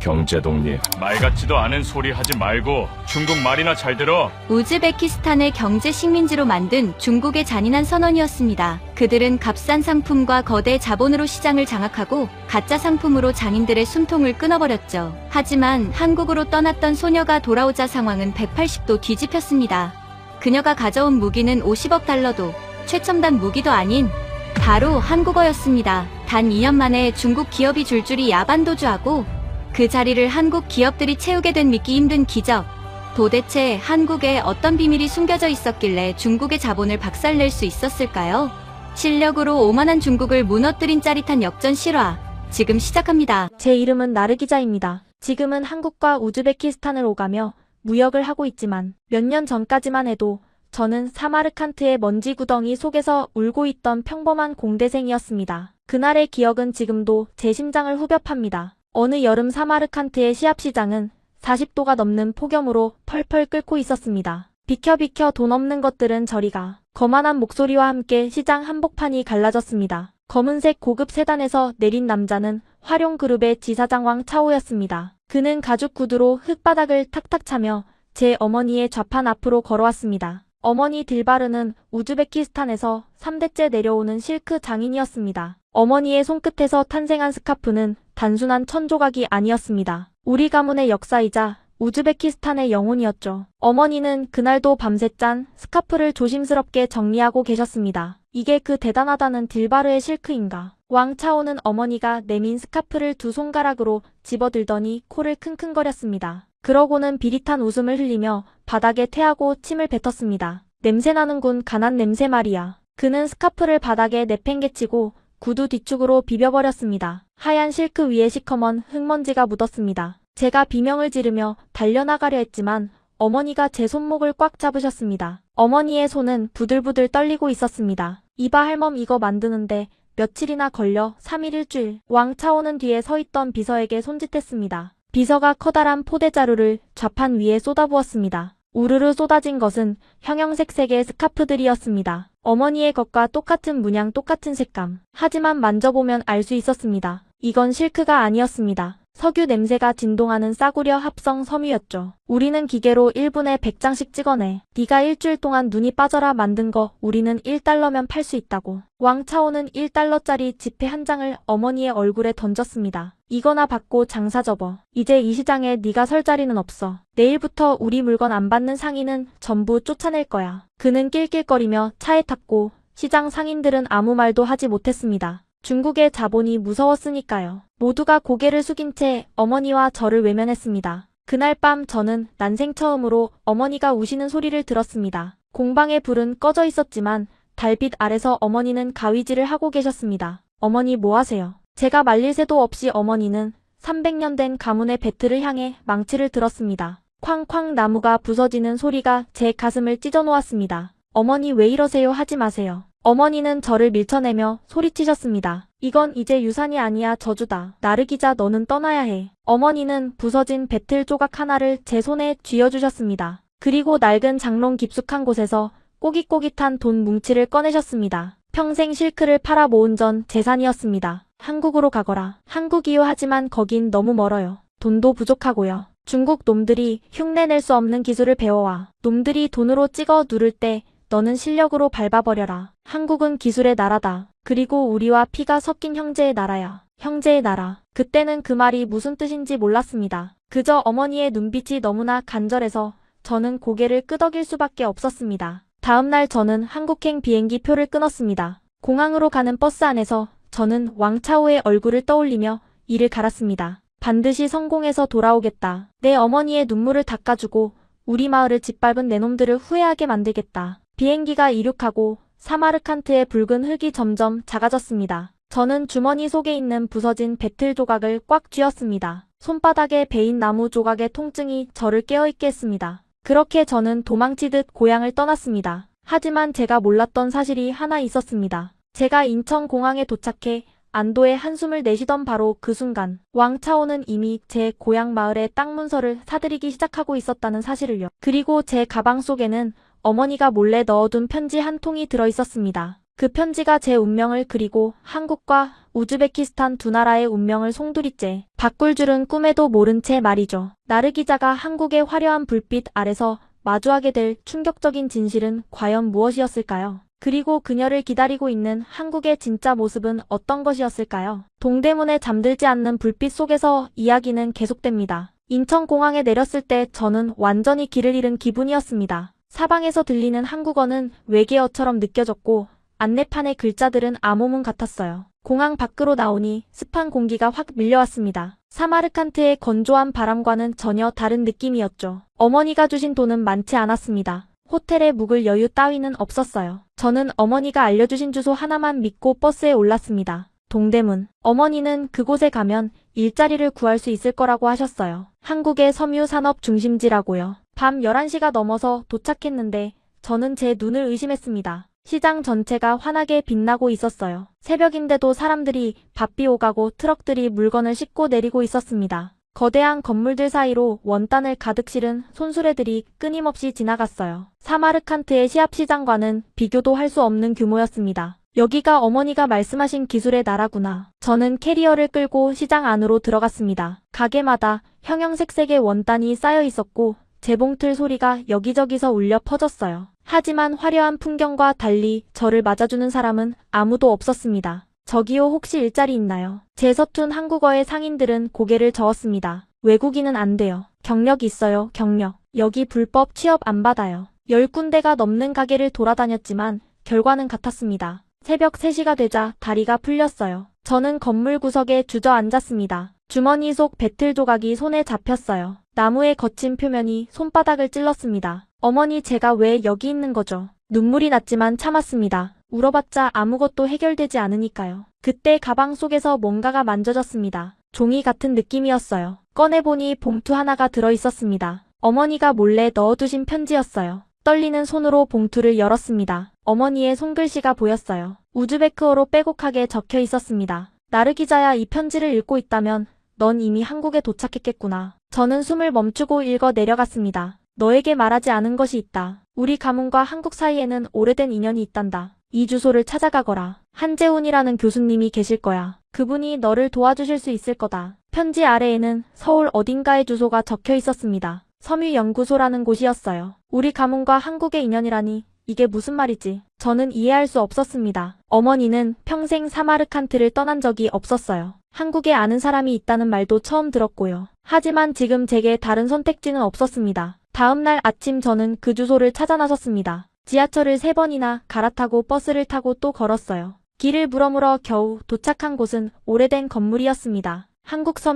경제 독립. 말 같지도 않은 소리 하지 말고 중국 말이나 잘 들어. 우즈베키스탄을 경제 식민지로 만든 중국의 잔인한 선언이었습니다. 그들은 값싼 상품과 거대 자본으로 시장을 장악하고 가짜 상품으로 장인들의 숨통을 끊어버렸죠. 하지만 한국으로 떠났던 소녀가 돌아오자 상황은 180도 뒤집혔습니다. 그녀가 가져온 무기는 50억 달러도 최첨단 무기도 아닌 바로 한국어였습니다. 단 2년 만에 중국 기업이 줄줄이 야반도주하고 그 자리를 한국 기업들이 채우게 된 믿기 힘든 기적. 도대체 한국에 어떤 비밀이 숨겨져 있었길래 중국의 자본을 박살낼 수 있었을까요? 실력으로 오만한 중국을 무너뜨린 짜릿한 역전 실화. 지금 시작합니다. 제 이름은 나르 기자입니다. 지금은 한국과 우즈베키스탄을 오가며 무역을 하고 있지만 몇 년 전까지만 해도 저는 사마르칸트의 먼지 구덩이 속에서 울고 있던 평범한 공대생이었습니다. 그날의 기억은 지금도 제 심장을 후벼 팝니다. 어느 여름 사마르칸트의 시합시장은 40도가 넘는 폭염으로 펄펄 끓고 있었습니다. 비켜 비켜 돈 없는 것들은 저리 가. 거만한 목소리와 함께 시장 한복판이 갈라졌습니다. 검은색 고급 세단에서 내린 남자는 화룡그룹의 지사장 왕차오였습니다. 그는 가죽 구두로 흙바닥을 탁탁 차며 제 어머니의 좌판 앞으로 걸어왔습니다. 어머니 딜바르는 우즈베키스탄에서 3대째 내려오는 실크 장인이었습니다. 어머니의 손끝에서 탄생한 스카프는 단순한 천조각이 아니었습니다. 우리 가문의 역사이자 우즈베키스탄의 영혼이었죠. 어머니는 그날도 밤새 짠 스카프를 조심스럽게 정리하고 계셨습니다. 이게 그 대단하다는 딜바르의 실크인가? 왕차오는 어머니가 내민 스카프를 두 손가락으로 집어들더니 코를 킁킁거렸습니다. 그러고는 비릿한 웃음을 흘리며 바닥에 태하고 침을 뱉었습니다. 냄새나는군. 간한 냄새 말이야. 그는 스카프를 바닥에 내팽개치고 구두 뒤축으로 비벼버렸습니다. 하얀 실크 위에 시커먼 흙먼지가 묻었습니다. 제가 비명을 지르며 달려나가려 했지만 어머니가 제 손목을 꽉 잡으셨습니다. 어머니의 손은 부들부들 떨리고 있었습니다. 이봐 할멈, 이거 만드는데 며칠이나 걸려. 3일 일주일. 왕차오는 뒤에 서있던 비서에게 손짓했습니다. 비서가 커다란 포대자루를 좌판 위에 쏟아부었습니다. 우르르 쏟아진 것은 형형색색의 스카프들이었습니다. 어머니의 것과 똑같은 문양, 똑같은 색감. 하지만 만져보면 알 수 있었습니다. 이건 실크가 아니었습니다. 석유 냄새가 진동하는 싸구려 합성 섬유였죠. 우리는 기계로 1분에 100장씩 찍어내. 네가 일주일 동안 눈이 빠져라 만든 거 우리는 1달러면 팔 수 있다고. 왕차오는 1달러짜리 지폐 한 장을 어머니의 얼굴에 던졌습니다. 이거나 받고 장사 접어. 이제 이 시장에 네가 설 자리는 없어. 내일부터 우리 물건 안 받는 상인은 전부 쫓아낼 거야. 그는 낄낄거리며 차에 탔고 시장 상인들은 아무 말도 하지 못했습니다. 중국의 자본이 무서웠으니까요. 모두가 고개를 숙인 채 어머니와 저를 외면했습니다. 그날 밤 저는 난생 처음으로 어머니가 우시는 소리를 들었습니다. 공방의 불은 꺼져 있었지만 달빛 아래서 어머니는 가위질을 하고 계셨습니다. 어머니 뭐 하세요? 제가 말릴 새도 없이 어머니는 300년 된 가문의 배틀을 향해 망치를 들었습니다. 쾅쾅 나무가 부서지는 소리가 제 가슴을 찢어놓았습니다. 어머니 왜 이러세요? 하지 마세요. 어머니는 저를 밀쳐내며 소리치셨습니다. 이건 이제 유산이 아니야, 저주다. 나르 기자, 너는 떠나야 해. 어머니는 부서진 배틀 조각 하나를 제 손에 쥐어주셨습니다. 그리고 낡은 장롱 깊숙한 곳에서 꼬깃꼬깃한 돈 뭉치를 꺼내셨습니다. 평생 실크를 팔아 모은 전 재산이었습니다. 한국으로 가거라. 한국이요. 하지만 거긴 너무 멀어요. 돈도 부족하고요. 중국 놈들이 흉내낼 수 없는 기술을 배워와. 놈들이 돈으로 찍어 누를 때 너는 실력으로 밟아버려라. 한국은 기술의 나라다. 그리고 우리와 피가 섞인 형제의 나라야. 형제의 나라. 그때는 그 말이 무슨 뜻인지 몰랐습니다. 그저 어머니의 눈빛이 너무나 간절해서 저는 고개를 끄덕일 수밖에 없었습니다. 다음날 저는 한국행 비행기 표를 끊었습니다. 공항으로 가는 버스 안에서 저는 왕차오의 얼굴을 떠올리며 이를 갈았습니다. 반드시 성공해서 돌아오겠다. 내 어머니의 눈물을 닦아주고 우리 마을을 짓밟은 내 놈들을 후회하게 만들겠다. 비행기가 이륙하고 사마르칸트의 붉은 흙이 점점 작아졌습니다. 저는 주머니 속에 있는 부서진 배틀 조각을 꽉 쥐었습니다. 손바닥에 베인 나무 조각의 통증이 저를 깨어있게 했습니다. 그렇게 저는 도망치듯 고향을 떠났습니다. 하지만 제가 몰랐던 사실이 하나 있었습니다. 제가 인천공항에 도착해 안도의 한숨을 내쉬던 바로 그 순간 왕차오는 이미 제 고향 마을의 땅 문서를 사들이기 시작하고 있었다는 사실을요. 그리고 제 가방 속에는 어머니가 몰래 넣어둔 편지 한 통이 들어있었습니다. 그 편지가 제 운명을 그리고 한국과 우즈베키스탄 두 나라의 운명을 송두리째 바꿀 줄은 꿈에도 모른 채 말이죠. 나르 기자가 한국의 화려한 불빛 아래서 마주하게 될 충격적인 진실은 과연 무엇이었을까요? 그리고 그녀를 기다리고 있는 한국의 진짜 모습은 어떤 것이었을까요? 동대문에 잠들지 않는 불빛 속에서 이야기는 계속됩니다. 인천공항에 내렸을 때 저는 완전히 길을 잃은 기분이었습니다. 사방에서 들리는 한국어는 외계어처럼 느껴졌고 안내판의 글자들은 암호문 같았어요. 공항 밖으로 나오니 습한 공기가 확 밀려왔습니다. 사마르칸트의 건조한 바람과는 전혀 다른 느낌이었죠. 어머니가 주신 돈은 많지 않았습니다. 호텔에 묵을 여유 따위는 없었어요. 저는 어머니가 알려주신 주소 하나만 믿고 버스에 올랐습니다. 동대문. 어머니는 그곳에 가면 일자리를 구할 수 있을 거라고 하셨어요. 한국의 섬유 산업 중심지라고요. 밤 11시가 넘어서 도착했는데 저는 제 눈을 의심했습니다. 시장 전체가 환하게 빛나고 있었어요. 새벽인데도 사람들이 바삐 오가고 트럭들이 물건을 싣고 내리고 있었습니다. 거대한 건물들 사이로 원단을 가득 실은 손수레들이 끊임없이 지나갔어요. 사마르칸트의 시합시장과는 비교도 할 수 없는 규모였습니다. 여기가 어머니가 말씀하신 기술의 나라구나. 저는 캐리어를 끌고 시장 안으로 들어갔습니다. 가게마다 형형색색의 원단이 쌓여 있었고 재봉틀 소리가 여기저기서 울려 퍼졌어요. 하지만 화려한 풍경과 달리 저를 맞아주는 사람은 아무도 없었습니다. 저기요, 혹시 일자리 있나요? 제 서툰 한국어의 상인들은 고개를 저었습니다. 외국인은 안 돼요. 경력 있어요, 경력. 여기 불법 취업 안 받아요. 10군데가 넘는 가게를 돌아다녔지만 결과는 같았습니다. 새벽 3시가 되자 다리가 풀렸어요. 저는 건물 구석에 주저앉았습니다. 주머니 속 배틀 조각이 손에 잡혔어요. 나무의 거친 표면이 손바닥을 찔렀습니다. 어머니, 제가 왜 여기 있는 거죠? 눈물이 났지만 참았습니다. 울어봤자 아무것도 해결되지 않으니까요. 그때 가방 속에서 뭔가가 만져졌습니다. 종이 같은 느낌이었어요. 꺼내보니 봉투 하나가 들어있었습니다. 어머니가 몰래 넣어두신 편지였어요. 떨리는 손으로 봉투를 열었습니다. 어머니의 손글씨가 보였어요. 우즈베크어로 빼곡하게 적혀 있었습니다. 나르 기자야, 이 편지를 읽고 있다면 넌 이미 한국에 도착했겠구나. 저는 숨을 멈추고 읽어 내려갔습니다. 너에게 말하지 않은 것이 있다. 우리 가문과 한국 사이에는 오래된 인연이 있단다. 이 주소를 찾아가거라. 한재훈이라는 교수님이 계실 거야. 그분이 너를 도와주실 수 있을 거다. 편지 아래에는 서울 어딘가의 주소가 적혀 있었습니다. 섬유연구소라는 곳이었어요. 우리 가문과 한국의 인연이라니 이게 무슨 말이지? 저는 이해할 수 없었습니다. 어머니는 평생 사마르칸트를 떠난 적이 없었어요. 한국에 아는 사람이 있다는 말도 처음 들었고요. 하지만 지금 제게 다른 선택지는 없었습니다. 다음날 아침 저는 그 주소를 찾아 나섰습니다. 지하철을 3번이나 갈아타고 버스를 타고 또 걸었어요. 길을 물어물어 겨우 도착한 곳은 오래된 건물이었습니다.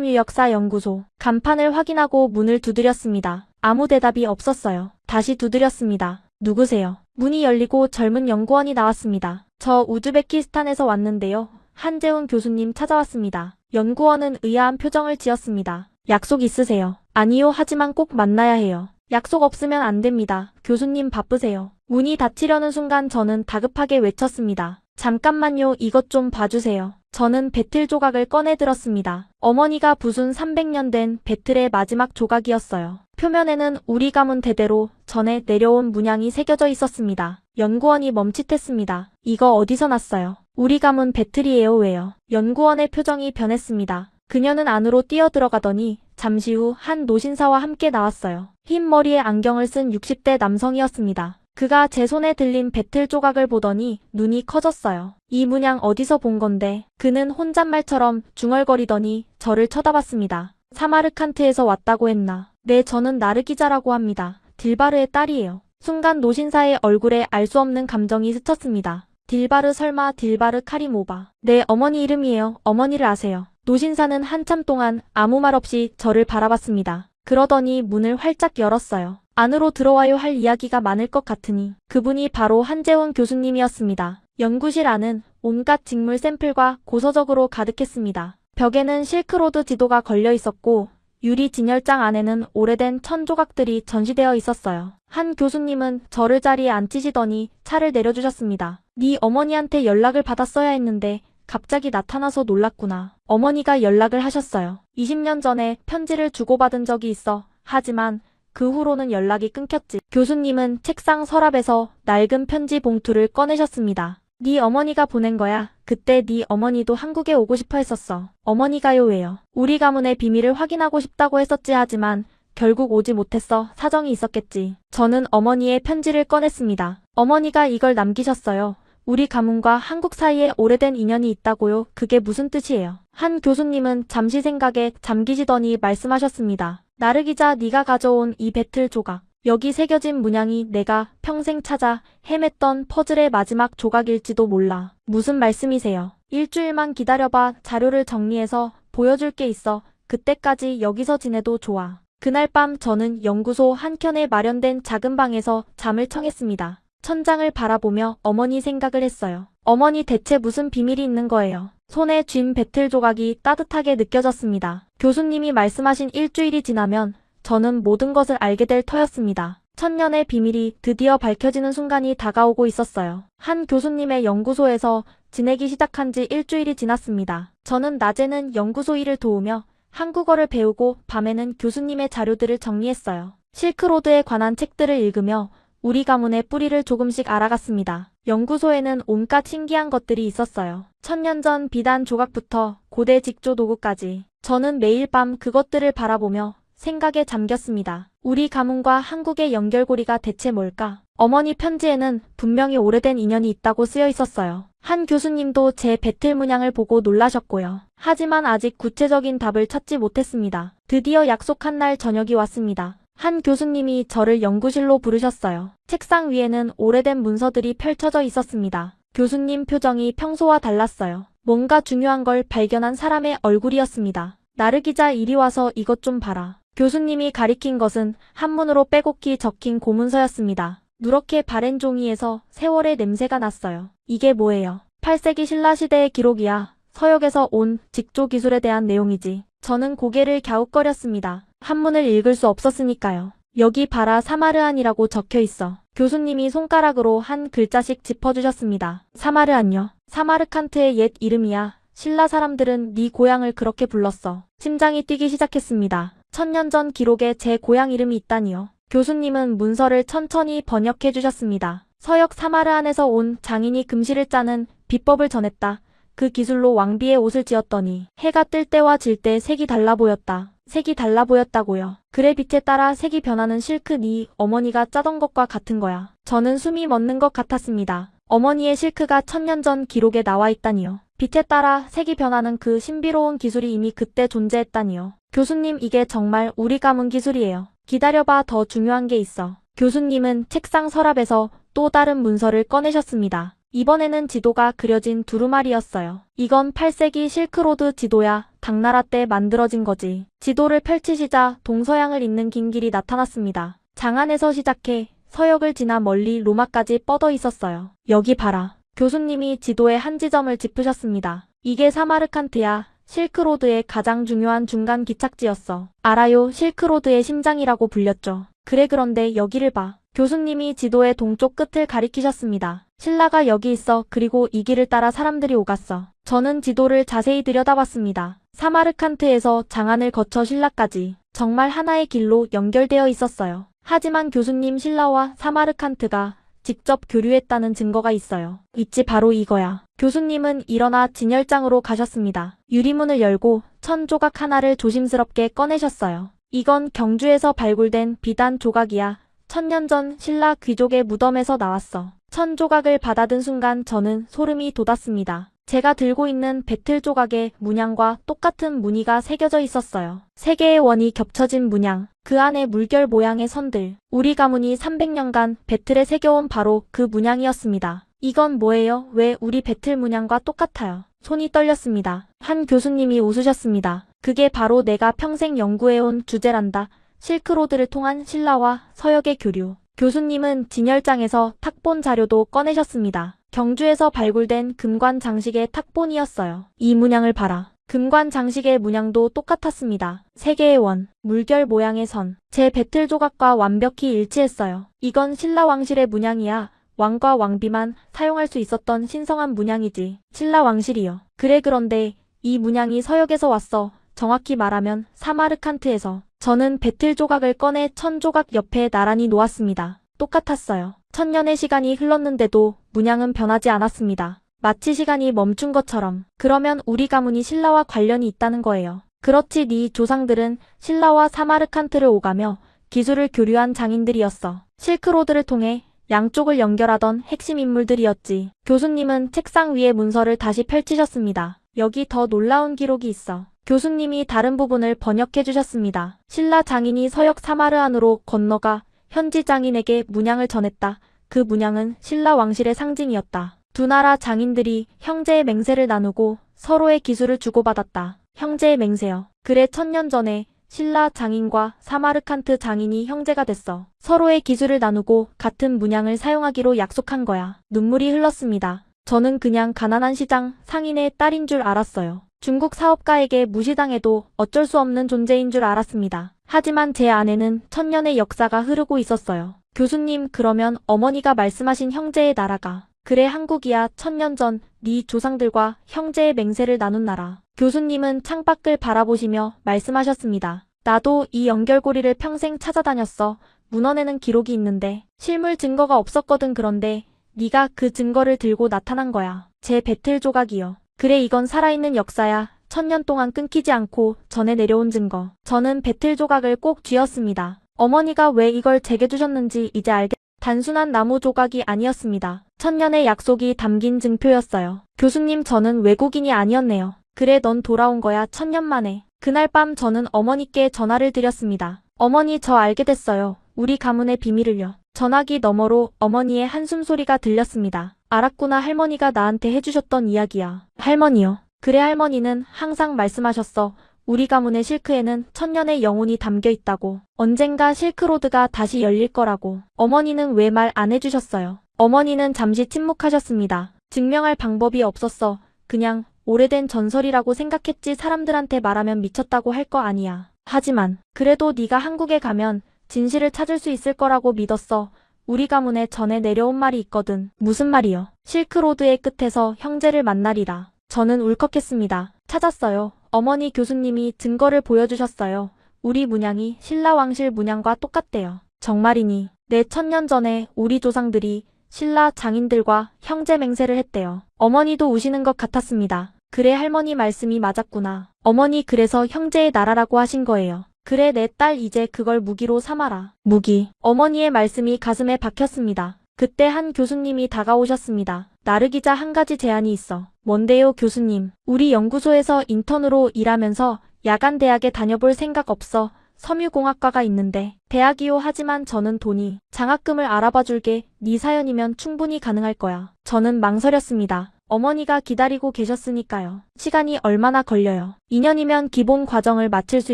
한국섬유역사연구소. 간판을 확인하고 문을 두드렸습니다. 아무 대답이 없었어요. 다시 두드렸습니다. 누구세요? 문이 열리고 젊은 연구원이 나왔습니다. 저 우즈베키스탄에서 왔는데요. 한재훈 교수님 찾아왔습니다. 연구원은 의아한 표정을 지었습니다. 약속 있으세요? 아니요, 하지만 꼭 만나야 해요. 약속 없으면 안 됩니다. 교수님 바쁘세요. 문이 닫히려는 순간 저는 다급하게 외쳤습니다. 잠깐만요, 이것 좀 봐주세요. 저는 배틀 조각을 꺼내 들었습니다. 어머니가 부순 300년 된 배틀의 마지막 조각이었어요. 표면에는 우리 가문 대대로 전해 내려온 문양이 새겨져 있었습니다. 연구원이 멈칫했습니다. 이거 어디서 났어요? 우리 가문 배틀이에요, 왜요? 연구원의 표정이 변했습니다. 그녀는 안으로 뛰어들어가더니 잠시 후 한 노신사와 함께 나왔어요. 흰 머리에 안경을 쓴 60대 남성이었습니다. 그가 제 손에 들린 배틀 조각을 보더니 눈이 커졌어요. 이 문양 어디서 본 건데? 그는 혼잣말처럼 중얼거리더니 저를 쳐다봤습니다. 사마르칸트에서 왔다고 했나? 네, 저는 나르 기자라고 합니다. 딜바르의 딸이에요. 순간 노신사의 얼굴에 알 수 없는 감정이 스쳤습니다. 딜바르, 설마 딜바르 카리모바. 네, 어머니 이름이에요. 어머니를 아세요? 노신사는 한참 동안 아무 말 없이 저를 바라봤습니다. 그러더니 문을 활짝 열었어요. 안으로 들어와요 할 이야기가 많을 것 같으니 그분이 바로 한재훈 교수님이었습니다. 연구실 안은 온갖 직물 샘플과 고서적으로 가득했습니다. 벽에는 실크로드 지도가 걸려 있었고 유리 진열장 안에는 오래된 천 조각들이 전시되어 있었어요. 한 교수님은 저를 자리에 앉히시더니 차를 내려주셨습니다. 네 어머니한테 연락을 받았어야 했는데 갑자기 나타나서 놀랐구나. 어머니가 연락을 하셨어요. 20년 전에 편지를 주고받은 적이 있어. 하지만 그 후로는 연락이 끊겼지. 교수님은 책상 서랍에서 낡은 편지 봉투를 꺼내셨습니다. 네 어머니가 보낸 거야. 그때 네 어머니도 한국에 오고 싶어 했었어. 어머니가요 왜요? 우리 가문의 비밀을 확인하고 싶다고 했었지 하지만 결국 오지 못했어. 사정이 있었겠지. 저는 어머니의 편지를 꺼냈습니다. 어머니가 이걸 남기셨어요. 우리 가문과 한국 사이에 오래된 인연이 있다고요. 그게 무슨 뜻이에요? 한 교수님은 잠시 생각에 잠기시더니 말씀하셨습니다. 나르 기자, 네가 가져온 이 배틀 조각. 여기 새겨진 문양이 내가 평생 찾아 헤맸던 퍼즐의 마지막 조각일지도 몰라. 무슨 말씀이세요? 일주일만 기다려봐. 자료를 정리해서 보여줄 게 있어. 그때까지 여기서 지내도 좋아. 그날 밤 저는 연구소 한켠에 마련된 작은 방에서 잠을 청했습니다. 천장을 바라보며 어머니 생각을 했어요. 어머니 대체 무슨 비밀이 있는 거예요? 손에 쥔 배틀 조각이 따뜻하게 느껴졌습니다. 교수님이 말씀하신 일주일이 지나면 저는 모든 것을 알게 될 터였습니다. 천년의 비밀이 드디어 밝혀지는 순간이 다가오고 있었어요. 한 교수님의 연구소에서 지내기 시작한 지 일주일이 지났습니다. 저는 낮에는 연구소 일을 도우며 한국어를 배우고 밤에는 교수님의 자료들을 정리했어요. 실크로드에 관한 책들을 읽으며 우리 가문의 뿌리를 조금씩 알아갔습니다. 연구소에는 온갖 신기한 것들이 있었어요. 1000년 전 비단 조각부터 고대 직조 도구까지. 저는 매일 밤 그것들을 바라보며 생각에 잠겼습니다. 우리 가문과 한국의 연결고리가 대체 뭘까? 어머니 편지에는 분명히 오래된 인연이 있다고 쓰여 있었어요. 한 교수님도 제 배틀 문양을 보고 놀라셨고요. 하지만 아직 구체적인 답을 찾지 못했습니다. 드디어 약속한 날 저녁이 왔습니다. 한 교수님이 저를 연구실로 부르셨어요. 책상 위에는 오래된 문서들이 펼쳐져 있었습니다. 교수님 표정이 평소와 달랐어요. 뭔가 중요한 걸 발견한 사람의 얼굴이었습니다. 나르 기자, 이리 와서 이것 좀 봐라. 교수님이 가리킨 것은 한문으로 빼곡히 적힌 고문서였습니다. 누렇게 바랜 종이에서 세월의 냄새가 났어요. 이게 뭐예요? 8세기 신라 시대의 기록이야. 서역에서 온 직조 기술에 대한 내용이지. 저는 고개를 갸웃거렸습니다. 한문을 읽을 수 없었으니까요. 여기 봐라, 사마르안이라고 적혀 있어. 교수님이 손가락으로 한 글자씩 짚어주셨습니다. 사마르안요. 사마르칸트의 옛 이름이야. 신라 사람들은 네 고향을 그렇게 불렀어. 심장이 뛰기 시작했습니다. 1000년 전 기록에 제 고향 이름이 있다니요. 교수님은 문서를 천천히 번역해 주셨습니다. 서역 사마르안에서 온 장인이 금실을 짜는 비법을 전했다. 그 기술로 왕비의 옷을 지었더니 해가 뜰 때와 질 때 색이 달라 보였다. 색이 달라 보였다고요. 그래, 빛에 따라 색이 변하는 실크, 네 어머니가 짜던 것과 같은 거야. 저는 숨이 멎는 것 같았습니다. 어머니의 실크가 1000년 전 기록에 나와 있다니요. 빛에 따라 색이 변하는 그 신비로운 기술이 이미 그때 존재했다니요. 교수님, 이게 정말 우리 가문 기술이에요. 기다려봐, 더 중요한 게 있어. 교수님은 책상 서랍에서 또 다른 문서를 꺼내셨습니다. 이번에는 지도가 그려진 두루마리였어요. 이건 8세기 실크로드 지도야. 당나라 때 만들어진 거지. 지도를 펼치시자 동서양을 잇는 긴 길이 나타났습니다. 장안에서 시작해 서역을 지나 멀리 로마까지 뻗어 있었어요. 여기 봐라. 교수님이 지도의 한 지점을 짚으셨습니다. 이게 사마르칸트야. 실크로드의 가장 중요한 중간 기착지였어. 알아요. 실크로드의 심장이라고 불렸죠. 그래, 그런데 여기를 봐. 교수님이 지도의 동쪽 끝을 가리키셨습니다. 신라가 여기 있어. 그리고 이 길을 따라 사람들이 오갔어. 저는 지도를 자세히 들여다봤습니다. 사마르칸트에서 장안을 거쳐 신라까지 정말 하나의 길로 연결되어 있었어요. 하지만 교수님, 신라와 사마르칸트가 직접 교류했다는 증거가 있어요. 있지, 바로 이거야. 교수님은 일어나 진열장으로 가셨습니다. 유리문을 열고 천 조각 하나를 조심스럽게 꺼내셨어요. 이건 경주에서 발굴된 비단 조각이야. 1000년 전 신라 귀족의 무덤에서 나왔어. 천 조각을 받아든 순간 저는 소름이 돋았습니다. 제가 들고 있는 배틀 조각의 문양과 똑같은 무늬가 새겨져 있었어요. 세 개의 원이 겹쳐진 문양, 그 안에 물결 모양의 선들. 우리 가문이 300년간 배틀에 새겨온 바로 그 문양이었습니다. 이건 뭐예요? 왜 우리 배틀 문양과 똑같아요? 손이 떨렸습니다. 한 교수님이 웃으셨습니다. 그게 바로 내가 평생 연구해온 주제란다. 실크로드를 통한 신라와 서역의 교류. 교수님은 진열장에서 탁본 자료도 꺼내셨습니다. 경주에서 발굴된 금관 장식의 탁본이었어요. 이 문양을 봐라. 금관 장식의 문양도 똑같았습니다. 세 개의 원, 물결 모양의 선. 제 배틀 조각과 완벽히 일치했어요. 이건 신라 왕실의 문양이야. 왕과 왕비만 사용할 수 있었던 신성한 문양이지. 신라 왕실이요. 그래, 그런데 이 문양이 서역에서 왔어. 정확히 말하면 사마르칸트에서. 저는 배틀 조각을 꺼내 천 조각 옆에 나란히 놓았습니다. 똑같았어요. 천년의 시간이 흘렀는데도 문양은 변하지 않았습니다. 마치 시간이 멈춘 것처럼. 그러면 우리 가문이 신라와 관련이 있다는 거예요. 그렇지, 네 조상들은 신라와 사마르칸트를 오가며 기술을 교류한 장인들이었어. 실크로드를 통해 양쪽을 연결하던 핵심 인물들이었지. 교수님은 책상 위에 문서를 다시 펼치셨습니다. 여기 더 놀라운 기록이 있어. 교수님이 다른 부분을 번역해 주셨습니다. 신라 장인이 서역 사마르안으로 건너가 현지 장인에게 문양을 전했다. 그 문양은 신라 왕실의 상징이었다. 두 나라 장인들이 형제의 맹세를 나누고 서로의 기술을 주고받았다. 형제의 맹세요. 그래, 1000년 전에 신라 장인과 사마르칸트 장인이 형제가 됐어. 서로의 기술을 나누고 같은 문양을 사용하기로 약속한 거야. 눈물이 흘렀습니다. 저는 그냥 가난한 시장 상인의 딸인 줄 알았어요. 중국 사업가에게 무시당해도 어쩔 수 없는 존재인 줄 알았습니다. 하지만 제 안에는 1000년의 역사가 흐르고 있었어요. 교수님, 그러면 어머니가 말씀하신 형제의 나라가 그래, 한국이야. 1000년 전 네 조상들과 형제의 맹세를 나눈 나라. 교수님은 창밖을 바라보시며 말씀하셨습니다. 나도 이 연결고리를 평생 찾아다녔어. 문헌에는 기록이 있는데 실물 증거가 없었거든. 그런데 네가 그 증거를 들고 나타난 거야. 제 배틀 조각이요. 그래, 이건 살아있는 역사야. 1000년 동안 끊기지 않고 전해 내려온 증거. 저는 배틀 조각을 꼭 쥐었습니다. 어머니가 왜 이걸 제게 주셨는지 이제 단순한 나무 조각이 아니었습니다. 1000년의 약속이 담긴 증표였어요. 교수님, 저는 외국인이 아니었네요. 그래, 넌 돌아온 거야. 1000년 만에. 그날 밤 저는 어머니께 전화를 드렸습니다. 어머니, 저 알게 됐어요. 우리 가문의 비밀을요. 전화기 너머로 어머니의 한숨 소리가 들렸습니다. 알았구나. 할머니가 나한테 해주셨던 이야기야. 할머니요. 그래, 할머니는 항상 말씀하셨어. 우리 가문의 실크에는 1000년의 영혼이 담겨 있다고. 언젠가 실크로드가 다시 열릴 거라고. 어머니는 왜 말 안 해주셨어요? 어머니는 잠시 침묵하셨습니다. 증명할 방법이 없었어. 그냥 오래된 전설이라고 생각했지. 사람들한테 말하면 미쳤다고 할 거 아니야. 하지만 그래도 네가 한국에 가면 진실을 찾을 수 있을 거라고 믿었어. 우리 가문에 전해 내려온 말이 있거든. 무슨 말이요? 실크로드의 끝에서 형제를 만나리라. 저는 울컥했습니다. 찾았어요. 어머니, 교수님이 증거를 보여주셨어요. 우리 문양이 신라 왕실 문양과 똑같대요. 정말이니? 네, 1000년 전에 우리 조상들이 신라 장인들과 형제 맹세를 했대요. 어머니도 우시는 것 같았습니다. 그래, 할머니 말씀이 맞았구나. 어머니, 그래서 형제의 나라라고 하신 거예요. 그래, 내 딸, 이제 그걸 무기로 삼아라. 무기. 어머니의 말씀이 가슴에 박혔습니다. 그때 한 교수님이 다가오셨습니다. 나르기자, 한 가지 제안이 있어. 뭔데요, 교수님? 우리 연구소에서 인턴으로 일하면서 야간 대학에 다녀볼 생각 없어. 섬유공학과가 있는데. 대학이요. 하지만 저는 돈이 장학금을 알아봐 줄게. 네 사연이면 충분히 가능할 거야. 저는 망설였습니다. 어머니가 기다리고 계셨으니까요. 시간이 얼마나 걸려요? 2년이면 기본 과정을 마칠 수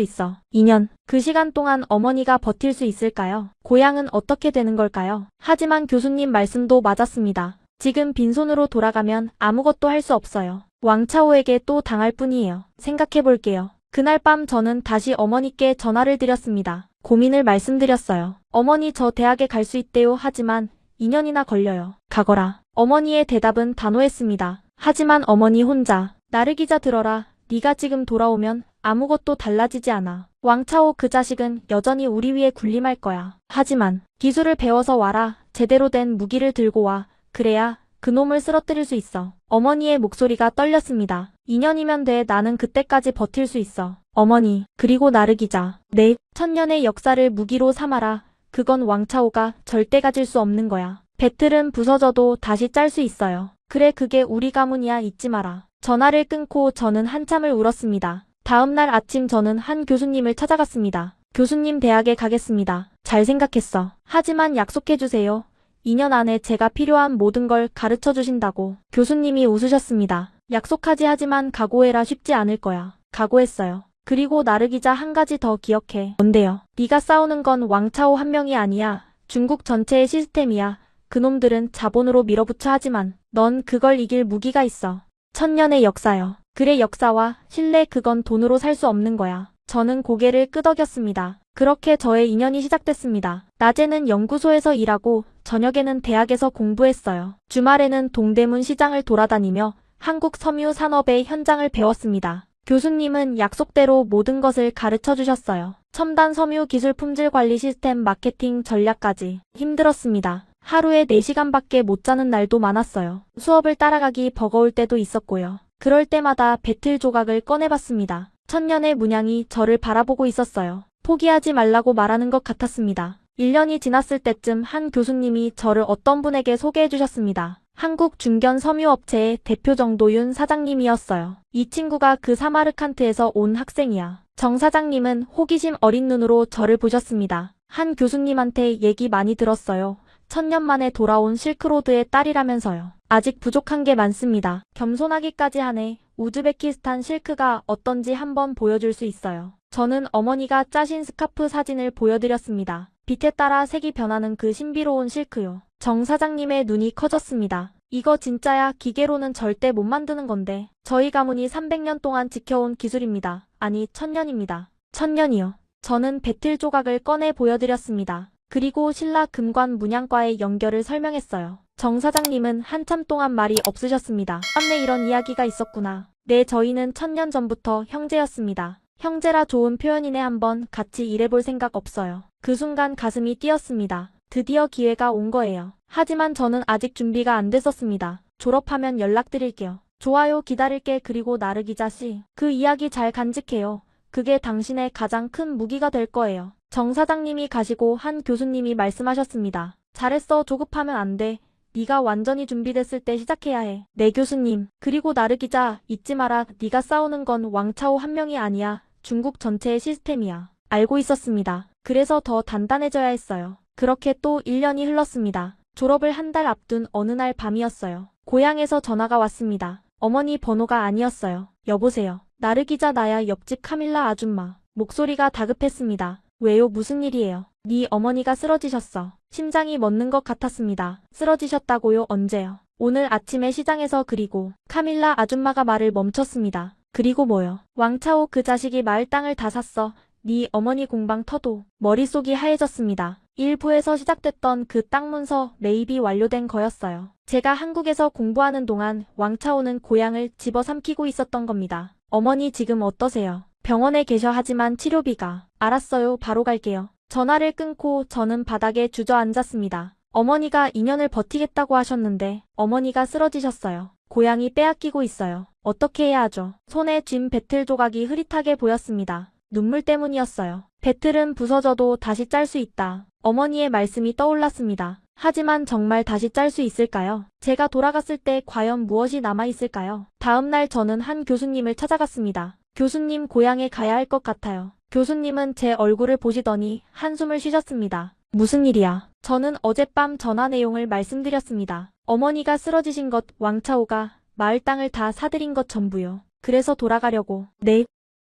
있어. 2년. 그 시간 동안 어머니가 버틸 수 있을까요? 고향은 어떻게 되는 걸까요? 하지만 교수님 말씀도 맞았습니다. 지금 빈손으로 돌아가면 아무것도 할 수 없어요. 왕차오에게 또 당할 뿐이에요. 생각해볼게요. 그날 밤 저는 다시 어머니께 전화를 드렸습니다. 고민을 말씀드렸어요. 어머니, 저 대학에 갈 수 있대요. 하지만 2년이나 걸려요. 가거라. 어머니의 대답은 단호했습니다. 하지만 어머니 혼자. 나르기자, 들어라. 네가 지금 돌아오면 아무것도 달라지지 않아. 왕차오 그 자식은 여전히 우리 위에 군림할 거야. 하지만 기술을 배워서 와라. 제대로 된 무기를 들고 와. 그래야 그놈을 쓰러뜨릴 수 있어. 어머니의 목소리가 떨렸습니다. 2년이면 돼. 나는 그때까지 버틸 수 있어. 어머니, 그리고 나르기자. 네, 1000년의 역사를 무기로 삼아라. 그건 왕차오가 절대 가질 수 없는 거야. 배틀은 부서져도 다시 짤 수 있어요. 그래, 그게 우리 가문이야. 잊지 마라. 전화를 끊고 저는 한참을 울었습니다. 다음 날 아침 저는 한 교수님을 찾아갔습니다. 교수님, 대학에 가겠습니다. 잘 생각했어. 하지만 약속해주세요. 2년 안에 제가 필요한 모든 걸 가르쳐 주신다고. 교수님이 웃으셨습니다. 약속하지. 하지만 각오해라. 쉽지 않을 거야. 각오했어요. 그리고 나르기자, 한 가지 더 기억해. 뭔데요? 네가 싸우는 건 왕차오 한 명이 아니야. 중국 전체의 시스템이야. 그놈들은 자본으로 밀어붙여. 하지만 넌 그걸 이길 무기가 있어. 1000년의 역사요. 그래, 역사와 신뢰, 그건 돈으로 살 수 없는 거야. 저는 고개를 끄덕였습니다. 그렇게 저의 인연이 시작됐습니다. 낮에는 연구소에서 일하고 저녁에는 대학에서 공부했어요. 주말에는 동대문 시장을 돌아다니며 한국 섬유 산업의 현장을 배웠습니다. 교수님은 약속대로 모든 것을 가르쳐 주셨어요. 첨단 섬유 기술, 품질 관리 시스템, 마케팅 전략까지. 힘들었습니다. 하루에 4시간밖에 못 자는 날도 많았어요. 수업을 따라가기 버거울 때도 있었고요. 그럴 때마다 배틀 조각을 꺼내봤습니다. 천년의 문양이 저를 바라보고 있었어요. 포기하지 말라고 말하는 것 같았습니다. 1년이 지났을 때쯤 한 교수님이 저를 어떤 분에게 소개해 주셨습니다. 한국 중견 섬유업체의 대표 정도윤 사장님이었어요. 이 친구가 그 사마르칸트에서 온 학생이야. 정 사장님은 호기심 어린 눈으로 저를 보셨습니다. 한 교수님한테 얘기 많이 들었어요. 1000년 만에 돌아온 실크로드의 딸이라면서요. 아직 부족한 게 많습니다. 겸손하기까지 하네. 우즈베키스탄 실크가 어떤지 한번 보여줄 수 있어요. 저는 어머니가 짜신 스카프 사진을 보여드렸습니다. 빛에 따라 색이 변하는 그 신비로운 실크요. 정 사장님의 눈이 커졌습니다. 이거 진짜야. 기계로는 절대 못 만드는 건데. 저희 가문이 300년 동안 지켜온 기술입니다. 아니 1000년입니다. 1000년이요. 저는 배틀 조각을 꺼내 보여드렸습니다. 그리고 신라 금관 문양과의 연결을 설명했어요. 정 사장님은 한참 동안 말이 없으셨습니다. 맞네, 이런 이야기가 있었구나. 네, 저희는 1000년 전부터 형제였습니다. 형제라 좋은 표현이네. 한번 같이 일해볼 생각 없어요. 그 순간 가슴이 뛰었습니다. 드디어 기회가 온 거예요. 하지만 저는 아직 준비가 안 됐었습니다. 졸업하면 연락드릴게요. 좋아요, 기다릴게. 그리고 나르기자 씨, 그 이야기 잘 간직해요. 그게 당신의 가장 큰 무기가 될 거예요. 정 사장님이 가시고 한 교수님이 말씀하셨습니다. 잘했어. 조급하면 안 돼. 네가 완전히 준비됐을 때 시작해야 해. 네, 교수님. 그리고 나르기자, 잊지 마라. 네가 싸우는 건 왕차오 한 명이 아니야. 중국 전체의 시스템이야. 알고 있었습니다. 그래서 더 단단해져야 했어요. 그렇게 또 1년이 흘렀습니다. 졸업을 한 달 앞둔 어느 날 밤이었어요. 고향에서 전화가 왔습니다. 어머니 번호가 아니었어요. 여보세요. 나르기자, 나야. 옆집 카밀라 아줌마. 목소리가 다급했습니다. 왜요? 무슨 일이에요? 네 어머니가 쓰러지셨어. 심장이 멎는 것 같았습니다. 쓰러지셨다고요? 언제요? 오늘 아침에 시장에서. 그리고 카밀라 아줌마가 말을 멈췄습니다. 그리고 뭐요? 왕차오 그 자식이 마을 땅을 다 샀어. 네 어머니 공방 터도. 머릿속이 하얘졌습니다. 일부에서 시작됐던 그 땅 문서 매입이 완료된 거였어요. 제가 한국에서 공부하는 동안 왕차오는 고향을 집어삼키고 있었던 겁니다. 어머니 지금 어떠세요? 병원에 계셔. 하지만 치료비가. 알았어요. 바로 갈게요. 전화를 끊고 저는 바닥에 주저앉았습니다. 어머니가 2년을 버티겠다고 하셨는데 어머니가 쓰러지셨어요. 고향이 빼앗기고 있어요. 어떻게 해야 하죠? 손에 쥔 배틀 조각이 흐릿하게 보였습니다. 눈물 때문이었어요. 배틀은 부서져도 다시 짤 수 있다. 어머니의 말씀이 떠올랐습니다. 하지만 정말 다시 짤 수 있을까요? 제가 돌아갔을 때 과연 무엇이 남아있을까요? 다음날 저는 한 교수님을 찾아갔습니다. 교수님, 고향에 가야 할 것 같아요. 교수님은 제 얼굴을 보시더니 한숨을 쉬셨습니다. 무슨 일이야? 저는 어젯밤 전화 내용을 말씀드렸습니다. 어머니가 쓰러지신 것, 왕차오가 마을 땅을 다 사들인 것 전부요. 그래서 돌아가려고. 네.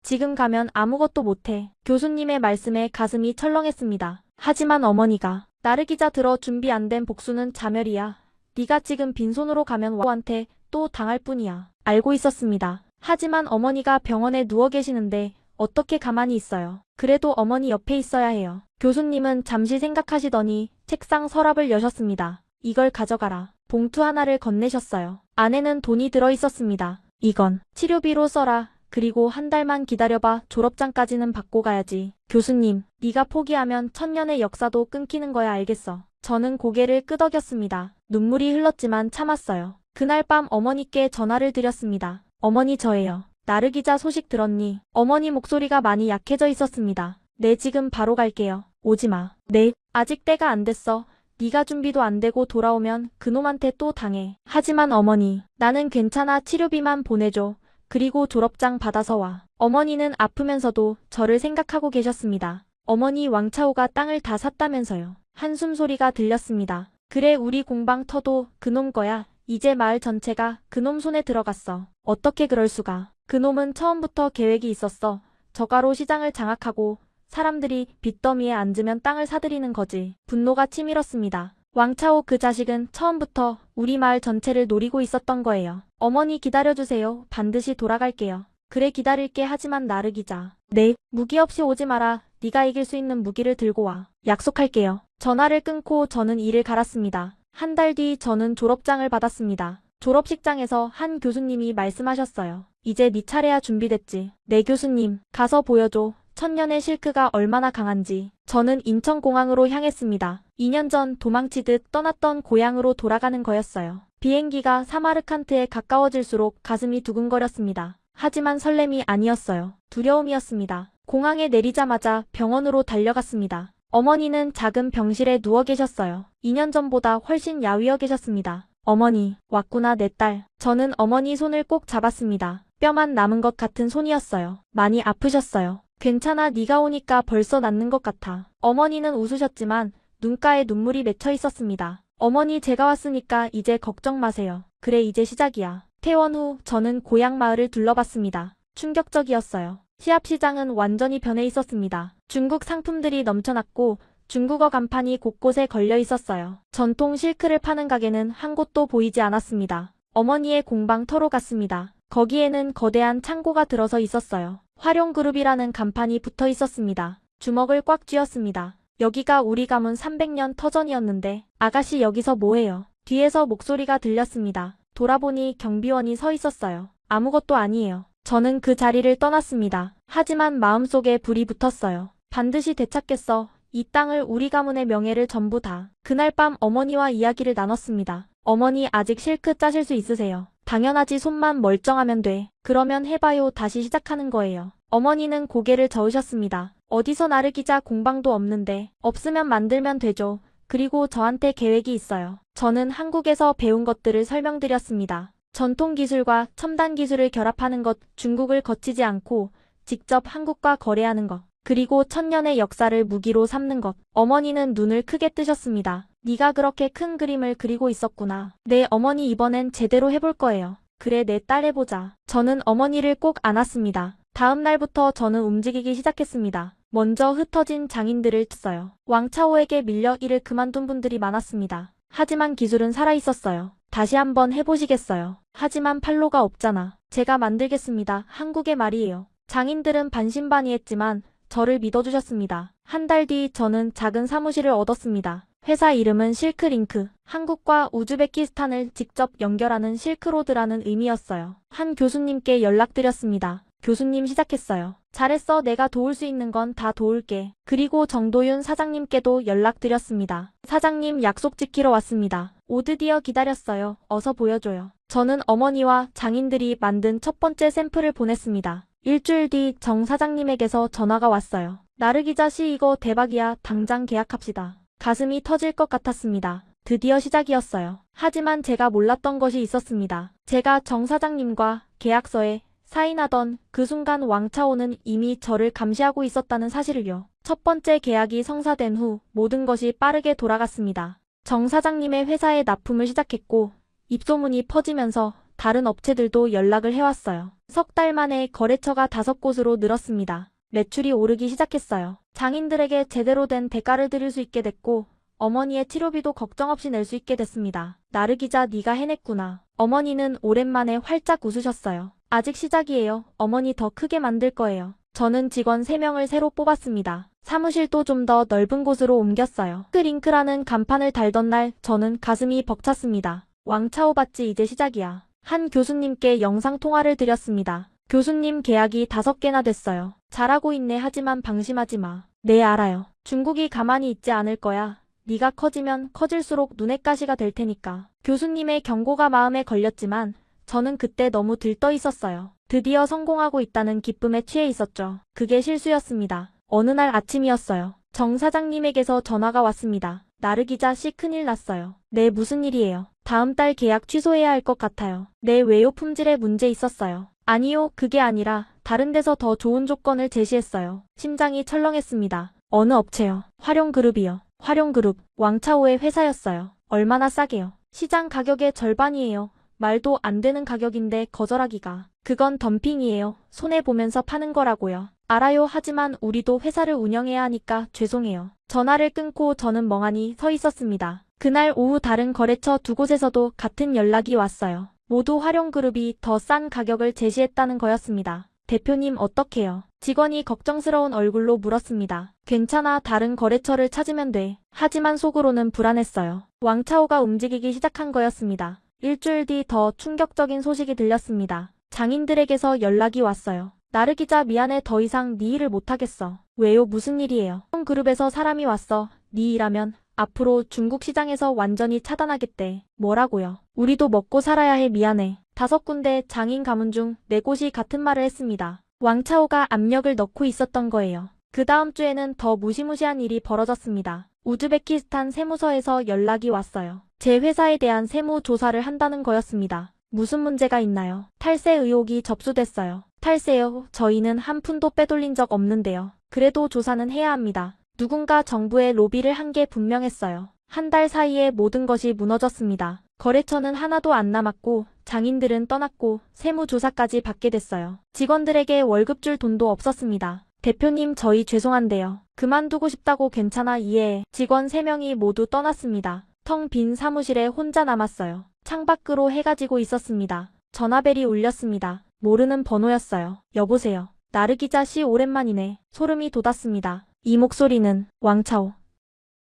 지금 가면 아무것도 못해. 교수님의 말씀에 가슴이 철렁했습니다. 하지만 어머니가. 나르기자, 들어. 준비 안 된 복수는 자멸이야. 네가 지금 빈손으로 가면 왕한테 또 당할 뿐이야. 알고 있었습니다. 하지만 어머니가 병원에 누워 계시는데 어떻게 가만히 있어요. 그래도 어머니 옆에 있어야 해요. 교수님은 잠시 생각하시더니 책상 서랍을 여셨습니다. 이걸 가져가라. 봉투 하나를 건네셨어요. 안에는 돈이 들어있었습니다. 이건 치료비로 써라. 그리고 한 달만 기다려봐. 졸업장까지는 받고 가야지. 교수님, 네가 포기하면 1000년의 역사도 끊기는 거야. 알겠어. 저는 고개를 끄덕였습니다. 눈물이 흘렀지만 참았어요. 그날 밤 어머니께 전화를 드렸습니다. 어머니, 저예요. 나르기자, 소식 들었니? 어머니 목소리가 많이 약해져 있었습니다. 네, 지금 바로 갈게요. 오지 마. 네, 아직 때가 안 됐어. 네가 준비도 안 되고 돌아오면 그놈한테 또 당해. 하지만 어머니, 나는 괜찮아. 치료비만 보내줘. 그리고 졸업장 받아서 와. 어머니는 아프면서도 저를 생각하고 계셨습니다. 어머니, 왕차오가 땅을 다 샀다면서요. 한숨 소리가 들렸습니다. 그래, 우리 공방 터도 그놈 거야. 이제 마을 전체가 그놈 손에 들어갔어. 어떻게 그럴 수가. 그놈은 처음부터 계획이 있었어. 저가로 시장을 장악하고 사람들이 빚더미에 앉으면 땅을 사들이는 거지. 분노가 치밀었습니다. 왕차오 그 자식은 처음부터 우리 마을 전체를 노리고 있었던 거예요. 어머니, 기다려주세요. 반드시 돌아갈게요. 그래, 기다릴게. 하지만 나르기자. 네, 무기 없이 오지 마라. 네가 이길 수 있는 무기를 들고 와. 약속할게요. 전화를 끊고 저는 이를 갈았습니다. 한 달 뒤 저는 졸업장을 받았습니다. 졸업식장에서 한 교수님이 말씀하셨어요. 이제 네 차례야. 준비됐지? 네, 교수님. 가서 보여줘. 천년의 실크가 얼마나 강한지. 저는 인천공항으로 향했습니다. 2년 전 도망치듯 떠났던 고향으로 돌아가는 거였어요. 비행기가 사마르칸트에 가까워질수록 가슴이 두근거렸습니다. 하지만 설렘이 아니었어요. 두려움이었습니다. 공항에 내리자마자 병원으로 달려갔습니다. 어머니는 작은 병실에 누워 계셨어요. 2년 전보다 훨씬 야위어 계셨습니다. 어머니, 왔구나 내 딸. 저는 어머니 손을 꼭 잡았습니다. 뼈만 남은 것 같은 손이었어요. 많이 아프셨어요. 괜찮아 네가 오니까 벌써 낫는 것 같아. 어머니는 웃으셨지만 눈가에 눈물이 맺혀 있었습니다. 어머니 제가 왔으니까 이제 걱정 마세요. 그래 이제 시작이야. 퇴원 후 저는 고향 마을을 둘러봤습니다. 충격적이었어요. 시합시장은 완전히 변해 있었습니다. 중국 상품들이 넘쳐났고 중국어 간판이 곳곳에 걸려 있었어요. 전통 실크를 파는 가게는 한 곳도 보이지 않았습니다. 어머니의 공방 터로 갔습니다. 거기에는 거대한 창고가 들어서 있었어요. 화룡그룹이라는 간판이 붙어 있었습니다. 주먹을 꽉 쥐었습니다. 여기가 우리 가문 300년 터전이었는데 아가씨 여기서 뭐해요? 뒤에서 목소리가 들렸습니다. 돌아보니 경비원이 서 있었어요. 아무것도 아니에요. 저는 그 자리를 떠났습니다. 하지만 마음속에 불이 붙었어요. 반드시 되찾겠어. 이 땅을 우리 가문의 명예를 전부 다. 그날 밤 어머니와 이야기를 나눴습니다. 어머니 아직 실크 짜실 수 있으세요? 당연하지 손만 멀쩡하면 돼. 그러면 해봐요. 다시 시작하는 거예요. 어머니는 고개를 저으셨습니다. 어디서 나르기자 공방도 없는데 없으면 만들면 되죠. 그리고 저한테 계획이 있어요. 저는 한국에서 배운 것들을 설명드렸습니다. 전통 기술과 첨단 기술을 결합하는 것, 중국을 거치지 않고 직접 한국과 거래하는 것, 그리고 천년의 역사를 무기로 삼는 것. 어머니는 눈을 크게 뜨셨습니다. 네가 그렇게 큰 그림을 그리고 있었구나. 네 어머니 이번엔 제대로 해볼 거예요. 그래 내 딸 해보자. 저는 어머니를 꼭 안았습니다. 다음 날부터 저는 움직이기 시작했습니다. 먼저 흩어진 장인들을 쳤어요. 왕차오에게 밀려 일을 그만둔 분들이 많았습니다. 하지만 기술은 살아있었어요. 다시 한번 해보시겠어요? 하지만 판로가 없잖아. 제가 만들겠습니다. 한국의 말이에요. 장인들은 반신반의했지만 저를 믿어주셨습니다. 한 달 뒤 저는 작은 사무실을 얻었습니다. 회사 이름은 실크링크, 한국과 우즈베키스탄을 직접 연결하는 실크로드라는 의미였어요. 한 교수님께 연락드렸습니다. 교수님 시작했어요. 잘했어. 내가 도울 수 있는 건 다 도울게. 그리고 정도윤 사장님께도 연락드렸습니다. 사장님 약속 지키러 왔습니다. 오드디어 기다렸어요. 어서 보여줘요. 저는 어머니와 장인들이 만든 첫 번째 샘플을 보냈습니다. 일주일 뒤 정 사장님에게서 전화가 왔어요. 나르기자 씨 이거 대박이야. 당장 계약합시다. 가슴이 터질 것 같았습니다. 드디어 시작이었어요. 하지만 제가 몰랐던 것이 있었습니다. 제가 정 사장님과 계약서에 사인하던 그 순간 왕차오는 이미 저를 감시하고 있었다는 사실을요. 첫 번째 계약이 성사된 후 모든 것이 빠르게 돌아갔습니다. 정 사장님의 회사에 납품을 시작했고 입소문이 퍼지면서 다른 업체들도 연락을 해왔어요. 석 달 만에 거래처가 5곳으로 늘었습니다. 매출이 오르기 시작했어요. 장인들에게 제대로 된 대가를 드릴 수 있게 됐고 어머니의 치료비도 걱정 없이 낼 수 있게 됐습니다. 나르기자 네가 해냈구나. 어머니는 오랜만에 활짝 웃으셨어요. 아직 시작이에요. 어머니 더 크게 만들 거예요. 저는 직원 3명을 새로 뽑았습니다. 사무실도 좀 더 넓은 곳으로 옮겼어요. 링크라는 간판을 달던 날 저는 가슴이 벅찼습니다. 왕차오 봤지 이제 시작이야. 한 교수님께 영상통화를 드렸습니다. 교수님 계약이 5개나 됐어요. 잘하고 있네. 하지만 방심하지 마. 네 알아요. 중국이 가만히 있지 않을 거야. 네가 커지면 커질수록 눈의 가시가 될 테니까. 교수님의 경고가 마음에 걸렸지만 저는 그때 너무 들떠 있었어요. 드디어 성공하고 있다는 기쁨에 취해 있었죠. 그게 실수였습니다. 어느 날 아침이었어요. 정 사장님에게서 전화가 왔습니다. 나르기자 씨 큰일 났어요. 네 무슨 일이에요? 다음 달 계약 취소해야 할 것 같아요. 네 왜요? 품질에 문제 있었어요. 아니요 그게 아니라 다른 데서 더 좋은 조건을 제시했어요. 심장이 철렁했습니다. 어느 업체요? 화룡그룹이요. 화룡그룹, 왕차오의 회사였어요. 얼마나 싸게요? 시장 가격의 절반이에요. 말도 안 되는 가격인데 거절하기가. 그건 덤핑이에요. 손해보면서 파는 거라고요. 알아요. 하지만 우리도 회사를 운영해야 하니까 죄송해요. 전화를 끊고 저는 멍하니 서 있었습니다. 그날 오후 다른 거래처 2곳에서도 같은 연락이 왔어요. 모두 화룡그룹이 더 싼 가격을 제시했다는 거였습니다. 대표님 어떡해요? 직원이 걱정스러운 얼굴로 물었습니다. 괜찮아. 다른 거래처를 찾으면 돼. 하지만 속으로는 불안했어요. 왕차오가 움직이기 시작한 거였습니다. 일주일 뒤 더 충격적인 소식이 들렸습니다. 장인들에게서 연락이 왔어요. 나르 기자 미안해 더 이상 네 일을 못하겠어. 왜요 무슨 일이에요? 형 그룹에서 사람이 왔어. 네 일하면 앞으로 중국 시장에서 완전히 차단하겠대. 뭐라고요? 우리도 먹고 살아야 해 미안해. 5군데 장인 가문 중 4곳이 같은 말을 했습니다. 왕차오가 압력을 넣고 있었던 거예요. 그 다음 주에는 더 무시무시한 일이 벌어졌습니다. 우즈베키스탄 세무서에서 연락이 왔어요. 제 회사에 대한 세무 조사를 한다는 거였습니다. 무슨 문제가 있나요? 탈세 의혹이 접수됐어요. 탈세요? 저희는 한 푼도 빼돌린 적 없는데요. 그래도 조사는 해야 합니다. 누군가 정부에 로비를 한 게 분명했어요. 한 달 사이에 모든 것이 무너졌습니다. 거래처는 하나도 안 남았고 장인들은 떠났고 세무조사까지 받게 됐어요. 직원들에게 월급 줄 돈도 없었습니다. 대표님 저희 죄송한데요. 그만두고 싶다고 괜찮아 이해해. 직원 3명이 모두 떠났습니다. 텅 빈 사무실에 혼자 남았어요. 창밖으로 해가 지고 있었습니다. 전화벨이 울렸습니다. 모르는 번호였어요. 여보세요. 나르 기자 씨 오랜만이네. 소름이 돋았습니다. 이 목소리는 왕차오.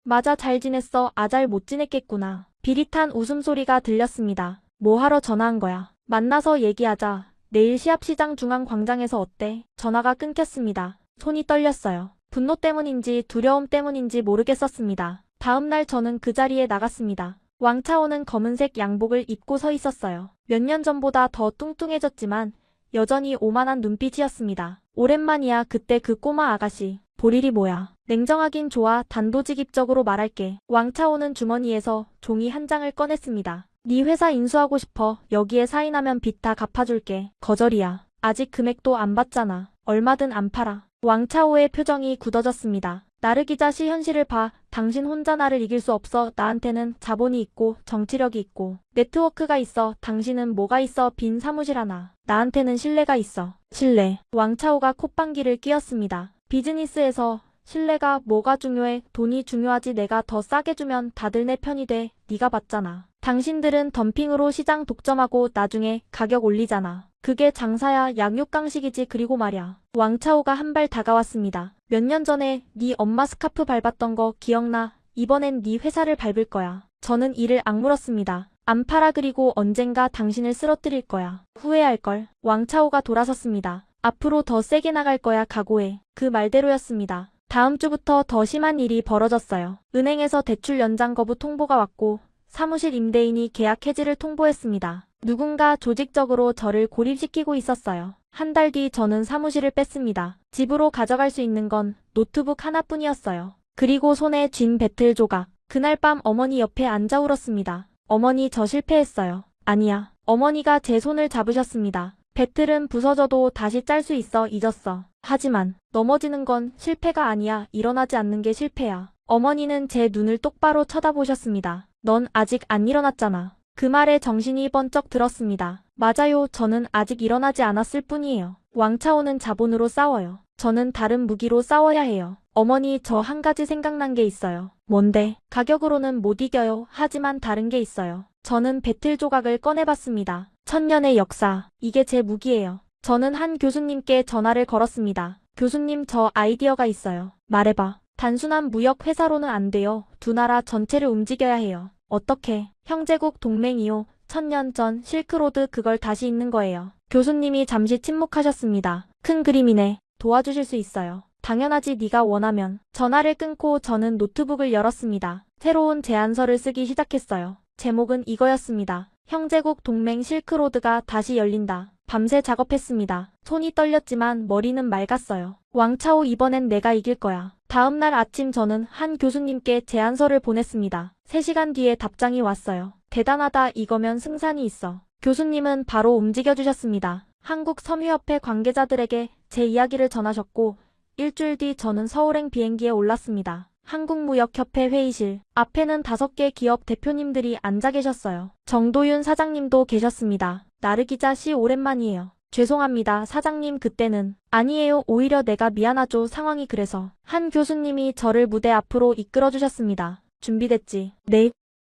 맞아 잘 지냈어. 잘 못 지냈겠구나. 비릿한 웃음소리가 들렸습니다. 뭐 하러 전화한 거야? 만나서 얘기하자. 내일 시합시장 중앙광장에서 어때? 전화가 끊겼습니다. 손이 떨렸어요. 분노 때문인지 두려움 때문인지 모르겠었습니다. 다음날 저는 그 자리에 나갔습니다. 왕차오는 검은색 양복을 입고 서 있었어요. 몇 년 전보다 더 뚱뚱해졌지만 여전히 오만한 눈빛이었습니다. 오랜만이야. 그때 그 꼬마 아가씨. 볼 일이 뭐야. 냉정하긴 좋아. 단도직입적으로 말할게. 왕차오는 주머니에서 종이 한 장을 꺼냈습니다. 네 회사 인수하고 싶어. 여기에 사인하면 빚 다 갚아줄게. 거절이야. 아직 금액도 안 받잖아. 얼마든 안 팔아. 왕차오의 표정이 굳어졌습니다. 나르 기자 씨 현실을 봐. 당신 혼자 나를 이길 수 없어. 나한테는 자본이 있고 정치력이 있고 네트워크가 있어. 당신은 뭐가 있어. 빈 사무실 하나. 나한테는 신뢰가 있어. 신뢰. 왕차오가 콧방귀를 뀌었습니다. 비즈니스에서 신뢰가 뭐가 중요해. 돈이 중요하지. 내가 더 싸게 주면 다들 내 편이 돼. 네가 봤잖아. 당신들은 덤핑으로 시장 독점하고 나중에 가격 올리잖아. 그게 장사야. 약육강식이지. 그리고 말야. 왕차오가 한 발 다가왔습니다. 몇 년 전에 네 엄마 스카프 밟았던 거 기억나? 이번엔 네 회사를 밟을 거야. 저는 이를 악물었습니다. 안 팔아. 그리고 언젠가 당신을 쓰러뜨릴 거야. 후회할걸. 왕차오가 돌아섰습니다. 앞으로 더 세게 나갈 거야. 각오해. 그 말대로였습니다. 다음 주부터 더 심한 일이 벌어졌어요. 은행에서 대출 연장 거부 통보가 왔고 사무실 임대인이 계약 해지를 통보했습니다. 누군가 조직적으로 저를 고립시키고 있었어요. 한 달 뒤 저는 사무실을 뺐습니다. 집으로 가져갈 수 있는 건 노트북 하나뿐이었어요. 그리고 손에 쥔 배틀 조각. 그날 밤 어머니 옆에 앉아 울었습니다. 어머니 저 실패했어요. 아니야. 어머니가 제 손을 잡으셨습니다. 배틀은 부서져도 다시 짤 수 있어. 잊었어. 하지만 넘어지는 건 실패가 아니야. 일어나지 않는 게 실패야. 어머니는 제 눈을 똑바로 쳐다보셨습니다. 넌 아직 안 일어났잖아. 그 말에 정신이 번쩍 들었습니다. 맞아요. 저는 아직 일어나지 않았을 뿐이에요. 왕차오는 자본으로 싸워요. 저는 다른 무기로 싸워야 해요. 어머니 저 한 가지 생각난 게 있어요. 뭔데? 가격으로는 못 이겨요. 하지만 다른 게 있어요. 저는 배틀 조각을 꺼내봤습니다. 1000년의 역사. 이게 제 무기예요. 저는 한 교수님께 전화를 걸었습니다. 교수님 저 아이디어가 있어요. 말해봐. 단순한 무역 회사로는 안 돼요. 두 나라 전체를 움직여야 해요. 어떻게? 형제국 동맹이요. 1000년 전 실크로드 그걸 다시 잇는 거예요. 교수님이 잠시 침묵하셨습니다. 큰 그림이네. 도와주실 수 있어요. 당연하지. 네가 원하면. 전화를 끊고 저는 노트북을 열었습니다. 새로운 제안서를 쓰기 시작했어요. 제목은 이거였습니다. 형제국 동맹 실크로드가 다시 열린다. 밤새 작업했습니다. 손이 떨렸지만 머리는 맑았어요. 왕차오 이번엔 내가 이길 거야. 다음날 아침 저는 한 교수님께 제안서를 보냈습니다. 3시간 뒤에 답장이 왔어요. 대단하다. 이거면 승산이 있어. 교수님은 바로 움직여주셨습니다. 한국섬유협회 관계자들에게 제 이야기를 전하셨고 일주일 뒤 저는 서울행 비행기에 올랐습니다. 한국무역협회 회의실 앞에는 5개 기업 대표님들이 앉아 계셨어요. 정도윤 사장님도 계셨습니다. 나르 기자 씨 오랜만이에요. 죄송합니다. 사장님 그때는. 아니에요. 오히려 내가 미안하죠. 상황이 그래서. 한 교수님이 저를 무대 앞으로 이끌어주셨습니다. 준비됐지? 네.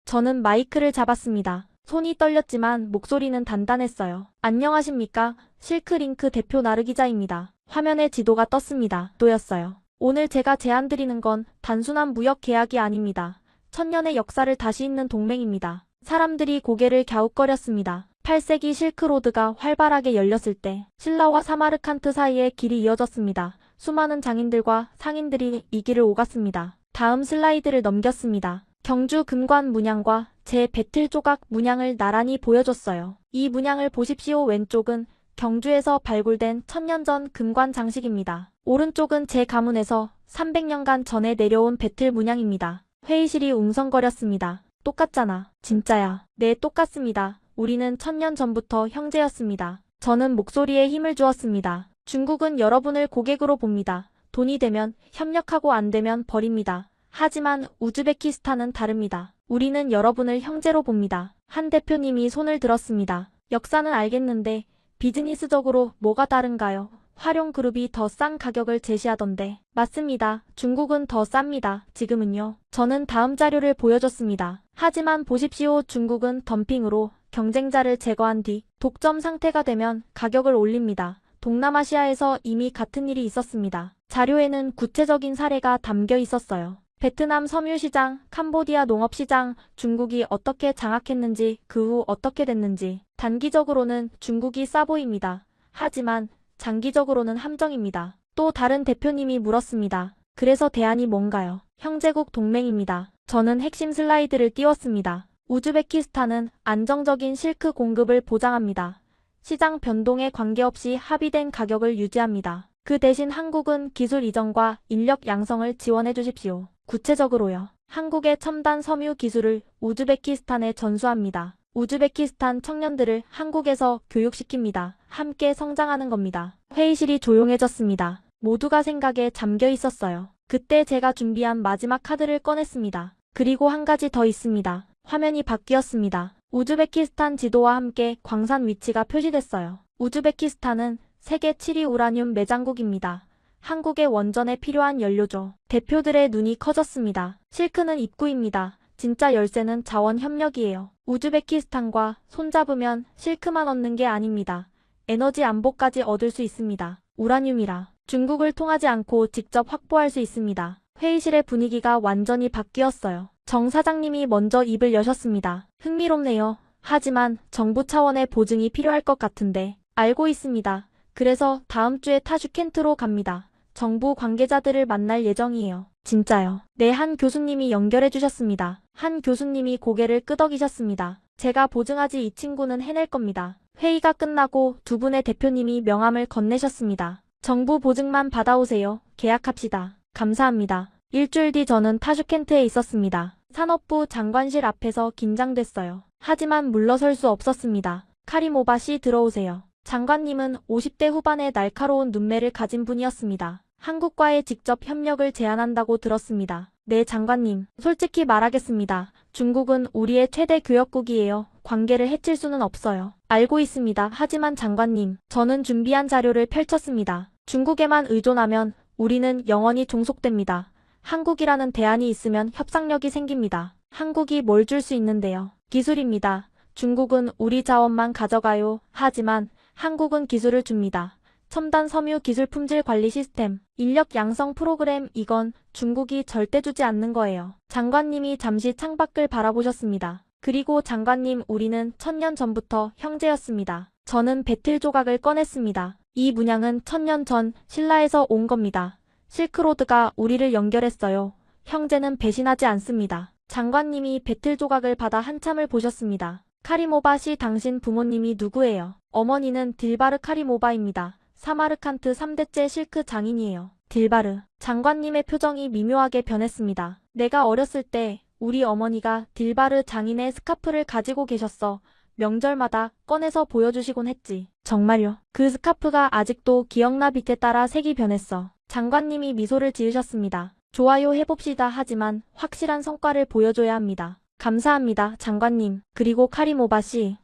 저는 마이크를 잡았습니다. 손이 떨렸지만 목소리는 단단했어요. 안녕하십니까? 실크링크 대표 나르 기자입니다. 화면에 지도가 떴습니다. 또였어요. 오늘 제가 제안드리는 건 단순한 무역 계약이 아닙니다. 1000년의 역사를 다시 잇는 동맹입니다. 사람들이 고개를 갸웃거렸습니다. 18세기 실크로드가 활발하게 열렸을 때 신라와 사마르칸트 사이에 길이 이어졌습니다. 수많은 장인들과 상인들이 이 길을 오갔습니다. 다음 슬라이드를 넘겼습니다. 경주 금관 문양과 제 배틀 조각 문양을 나란히 보여줬어요. 이 문양을 보십시오. 왼쪽은 경주에서 발굴된 1000년 전 금관 장식입니다. 오른쪽은 제 가문에서 300년간 전에 내려온 배틀 문양입니다. 회의실이 웅성거렸습니다. 똑같잖아. 진짜야. 네, 똑같습니다. 우리는 1000년 전부터 형제였습니다. 저는 목소리에 힘을 주었습니다. 중국은 여러분을 고객으로 봅니다. 돈이 되면 협력하고 안 되면 버립니다. 하지만 우즈베키스탄은 다릅니다. 우리는 여러분을 형제로 봅니다. 한 대표님이 손을 들었습니다. 역사는 알겠는데 비즈니스적으로 뭐가 다른가요? 화룡그룹이 더 싼 가격을 제시하던데. 맞습니다. 중국은 더 쌉니다. 지금은요. 저는 다음 자료를 보여줬습니다. 하지만 보십시오. 중국은 덤핑으로 경쟁자를 제거한 뒤 독점 상태가 되면 가격을 올립니다. 동남아시아에서 이미 같은 일이 있었습니다. 자료에는 구체적인 사례가 담겨 있었어요. 베트남 섬유시장, 캄보디아 농업시장, 중국이 어떻게 장악했는지 그 후 어떻게 됐는지. 단기적으로는 중국이 싸 보입니다. 하지만 장기적으로는 함정입니다. 또 다른 대표님이 물었습니다. 그래서 대안이 뭔가요? 형제국 동맹입니다. 저는 핵심 슬라이드를 띄웠습니다. 우즈베키스탄은 안정적인 실크 공급을 보장합니다. 시장 변동에 관계없이 합의된 가격을 유지합니다. 그 대신 한국은 기술 이전과 인력 양성을 지원해 주십시오. 구체적으로요. 한국의 첨단 섬유 기술을 우즈베키스탄에 전수합니다. 우즈베키스탄 청년들을 한국에서 교육시킵니다. 함께 성장하는 겁니다. 회의실이 조용해졌습니다. 모두가 생각에 잠겨 있었어요. 그때 제가 준비한 마지막 카드를 꺼냈습니다. 그리고 한 가지 더 있습니다. 화면이 바뀌었습니다. 우즈베키스탄 지도와 함께 광산 위치가 표시됐어요. 우즈베키스탄은 세계 7위 우라늄 매장국입니다. 한국의 원전에 필요한 연료죠. 대표들의 눈이 커졌습니다. 실크는 입구입니다. 진짜 열쇠는 자원 협력이에요. 우즈베키스탄과 손잡으면 실크만 얻는 게 아닙니다. 에너지 안보까지 얻을 수 있습니다. 우라늄이라 중국을 통하지 않고 직접 확보할 수 있습니다. 회의실의 분위기가 완전히 바뀌었어요. 정 사장님이 먼저 입을 여셨습니다. 흥미롭네요. 하지만 정부 차원의 보증이 필요할 것 같은데. 알고 있습니다. 그래서 다음 주에 타슈켄트로 갑니다. 정부 관계자들을 만날 예정이에요. 진짜요? 네, 한 교수님이 연결해 주셨습니다. 한 교수님이 고개를 끄덕이셨습니다. 제가 보증하지 이 친구는 해낼 겁니다. 회의가 끝나고 두 분의 대표님이 명함을 건네셨습니다. 정부 보증만 받아오세요. 계약합시다. 감사합니다. 일주일 뒤 저는 타슈켄트에 있었습니다. 산업부 장관실 앞에서 긴장됐어요. 하지만 물러설 수 없었습니다. 카리모바 씨 들어오세요. 장관님은 50대 후반의 날카로운 눈매를 가진 분이었습니다. 한국과의 직접 협력을 제안한다고 들었습니다. 네, 장관님. 솔직히 말하겠습니다. 중국은 우리의 최대 교역국이에요. 관계를 해칠 수는 없어요. 알고 있습니다. 하지만 장관님, 저는 준비한 자료를 펼쳤습니다. 중국에만 의존하면 우리는 영원히 종속됩니다. 한국이라는 대안이 있으면 협상력이 생깁니다. 한국이 뭘 줄 수 있는데요? 기술입니다. 중국은 우리 자원만 가져가요. 하지만 한국은 기술을 줍니다. 첨단 섬유 기술 품질 관리 시스템, 인력 양성 프로그램, 이건 중국이 절대 주지 않는 거예요. 장관님이 잠시 창밖을 바라보셨습니다. 그리고 장관님, 우리는 1000년 전부터 형제였습니다. 저는 배틀 조각을 꺼냈습니다. 이 문양은 1000년 전 신라에서 온 겁니다. 실크로드가 우리를 연결했어요. 형제는 배신하지 않습니다. 장관님이 배틀 조각을 받아 한참을 보셨습니다. 카리모바 씨, 당신 부모님이 누구예요? 어머니는 딜바르 카리모바입니다. 사마르칸트 3대째 실크 장인이에요. 딜바르. 장관님의 표정이 미묘하게 변했습니다. 내가 어렸을 때 우리 어머니가 딜바르 장인의 스카프를 가지고 계셨어. 명절마다 꺼내서 보여주시곤 했지. 정말요? 그 스카프가 아직도 기억나. 빛에 따라 색이 변했어. 장관님이 미소를 지으셨습니다. 좋아요, 해봅시다. 하지만 확실한 성과를 보여줘야 합니다. 감사합니다, 장관님. 그리고 카리모바 씨.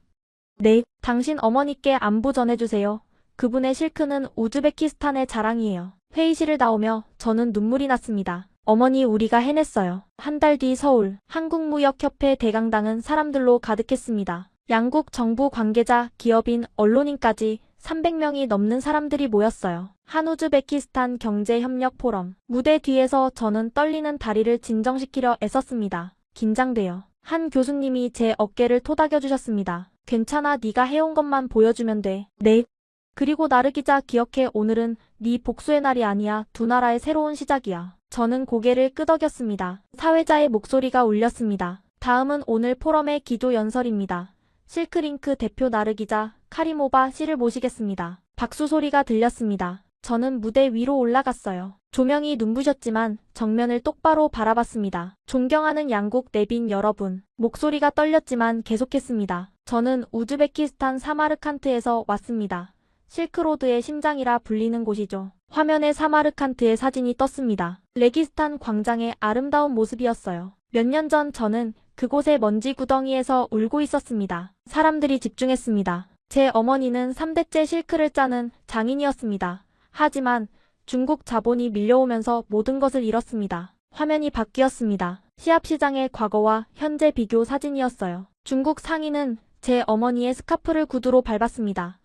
네, 당신 어머니께 안부 전해주세요. 그분의 실크는 우즈베키스탄의 자랑이에요. 회의실을 나오며 저는 눈물이 났습니다. 어머니, 우리가 해냈어요. 한 달 뒤 서울, 한국무역협회 대강당은 사람들로 가득했습니다. 양국 정부 관계자, 기업인, 언론인까지 300명이 넘는 사람들이 모였어요. 한우즈베키스탄 경제협력 포럼. 무대 뒤에서 저는 떨리는 다리를 진정시키려 애썼습니다. 긴장돼요. 한 교수님이 제 어깨를 토닥여 주셨습니다. 괜찮아, 네가 해온 것만 보여주면 돼. 네. 그리고 나르 기자, 기억해. 오늘은 네 복수의 날이 아니야. 두 나라의 새로운 시작이야. 저는 고개를 끄덕였습니다. 사회자의 목소리가 울렸습니다. 다음은 오늘 포럼의 기조 연설입니다. 실크링크 대표 나르 기자 카리모바 씨를 모시겠습니다. 박수 소리가 들렸습니다. 저는 무대 위로 올라갔어요. 조명이 눈부셨지만 정면을 똑바로 바라봤습니다. 존경하는 양국 내빈 여러분. 목소리가 떨렸지만 계속했습니다. 저는 우즈베키스탄 사마르칸트에서 왔습니다. 실크로드의 심장이라 불리는 곳이죠. 화면에 사마르칸트의 사진이 떴습니다. 레기스탄 광장의 아름다운 모습이었어요. 몇 년 전 저는 그곳의 먼지 구덩이에서 울고 있었습니다. 사람들이 집중했습니다. 제 어머니는 3대째 실크를 짜는 장인이었습니다. 하지만 중국 자본이 밀려오면서 모든 것을 잃었습니다. 화면이 바뀌었습니다. 시합시장의 과거와 현재 비교 사진이었어요. 중국 상인은 제 어머니의 스카프를 구두로 밟았습니다.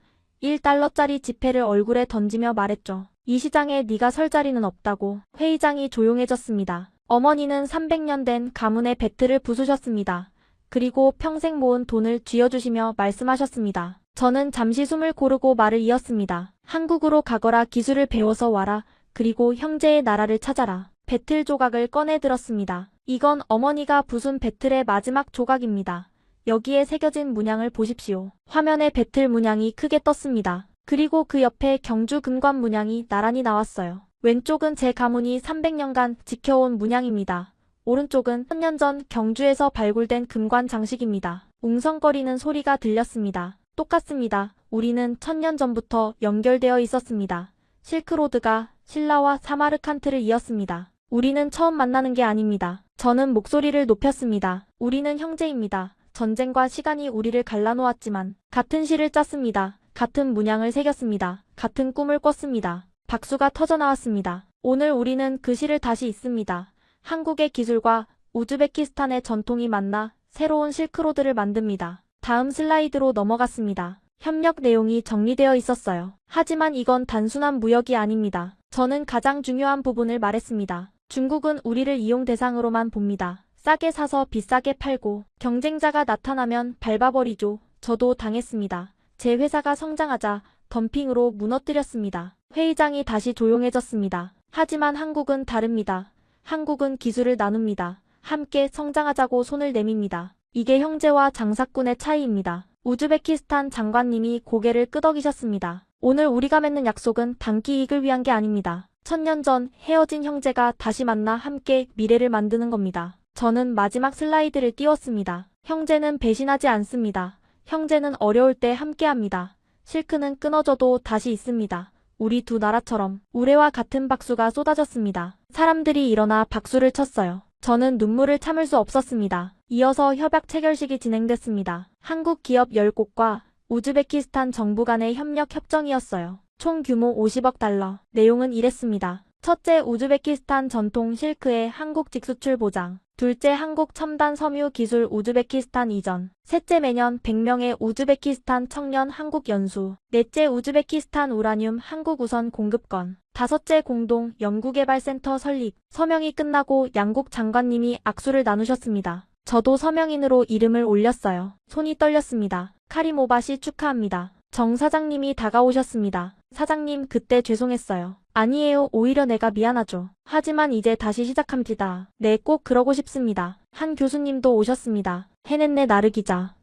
1달러짜리 지폐를 얼굴에 던지며 말했죠. 이 시장에 네가 설 자리는 없다고. 회의장이 조용해졌습니다. 어머니는 300년 된 가문의 배틀을 부수셨습니다. 그리고 평생 모은 돈을 쥐어주시며 말씀하셨습니다. 저는 잠시 숨을 고르고 말을 이었습니다. 한국으로 가거라. 기술을 배워서 와라. 그리고 형제의 나라를 찾아라. 배틀 조각을 꺼내 들었습니다. 이건 어머니가 부순 배틀의 마지막 조각입니다. 여기에 새겨진 문양을 보십시오. 화면에 배틀 문양이 크게 떴습니다. 그리고 그 옆에 경주 금관 문양이 나란히 나왔어요. 왼쪽은 제 가문이 300년간 지켜온 문양입니다. 오른쪽은 1000년 전 경주에서 발굴된 금관 장식입니다. 웅성거리는 소리가 들렸습니다. 똑같습니다. 우리는 1000년 전부터 연결되어 있었습니다. 실크로드가 신라와 사마르칸트를 이었습니다. 우리는 처음 만나는 게 아닙니다. 저는 목소리를 높였습니다. 우리는 형제입니다. 전쟁과 시간이 우리를 갈라놓았지만 같은 시를 짰습니다. 같은 문양을 새겼습니다. 같은 꿈을 꿨습니다. 박수가 터져나왔습니다. 오늘 우리는 그 시를 다시 읽습니다. 한국의 기술과 우즈베키스탄의 전통이 만나 새로운 실크로드를 만듭니다. 다음 슬라이드로 넘어갔습니다. 협력 내용이 정리되어 있었어요. 하지만 이건 단순한 무역이 아닙니다. 저는 가장 중요한 부분을 말했습니다. 중국은 우리를 이용 대상으로만 봅니다. 싸게 사서 비싸게 팔고 경쟁자가 나타나면 밟아버리죠. 저도 당했습니다. 제 회사가 성장하자 덤핑으로 무너뜨렸습니다. 회의장이 다시 조용해졌습니다. 하지만 한국은 다릅니다. 한국은 기술을 나눕니다. 함께 성장하자고 손을 내밉니다. 이게 형제와 장사꾼의 차이입니다. 우즈베키스탄 장관님이 고개를 끄덕이셨습니다. 오늘 우리가 맺는 약속은 단기 이익을 위한 게 아닙니다. 1000년 전 헤어진 형제가 다시 만나 함께 미래를 만드는 겁니다. 저는 마지막 슬라이드를 띄웠습니다. 형제는 배신하지 않습니다. 형제는 어려울 때 함께합니다. 실크는 끊어져도 다시 있습니다. 우리 두 나라처럼. 우레와 같은 박수가 쏟아졌습니다. 사람들이 일어나 박수를 쳤어요. 저는 눈물을 참을 수 없었습니다. 이어서 협약 체결식이 진행됐습니다. 한국 기업 10곳과 우즈베키스탄 정부 간의 협력 협정이었어요. 총 규모 50억 달러. 내용은 이랬습니다. 첫째, 우즈베키스탄 전통 실크의 한국 직수출 보장. 둘째, 한국 첨단 섬유 기술 우즈베키스탄 이전. 셋째, 매년 100명의 우즈베키스탄 청년 한국 연수. 넷째, 우즈베키스탄 우라늄 한국 우선 공급권. 다섯째, 공동 연구개발센터 설립. 서명이 끝나고 양국 장관님이 악수를 나누셨습니다. 저도 서명인으로 이름을 올렸어요. 손이 떨렸습니다. 카리모바 씨 축하합니다. 정 사장님이 다가오셨습니다. 사장님, 그때 죄송했어요. 아니에요. 오히려 내가 미안하죠. 하지만 이제 다시 시작합니다. 네, 꼭 그러고 싶습니다. 한 교수님도 오셨습니다. 해냈네, 나르 기자.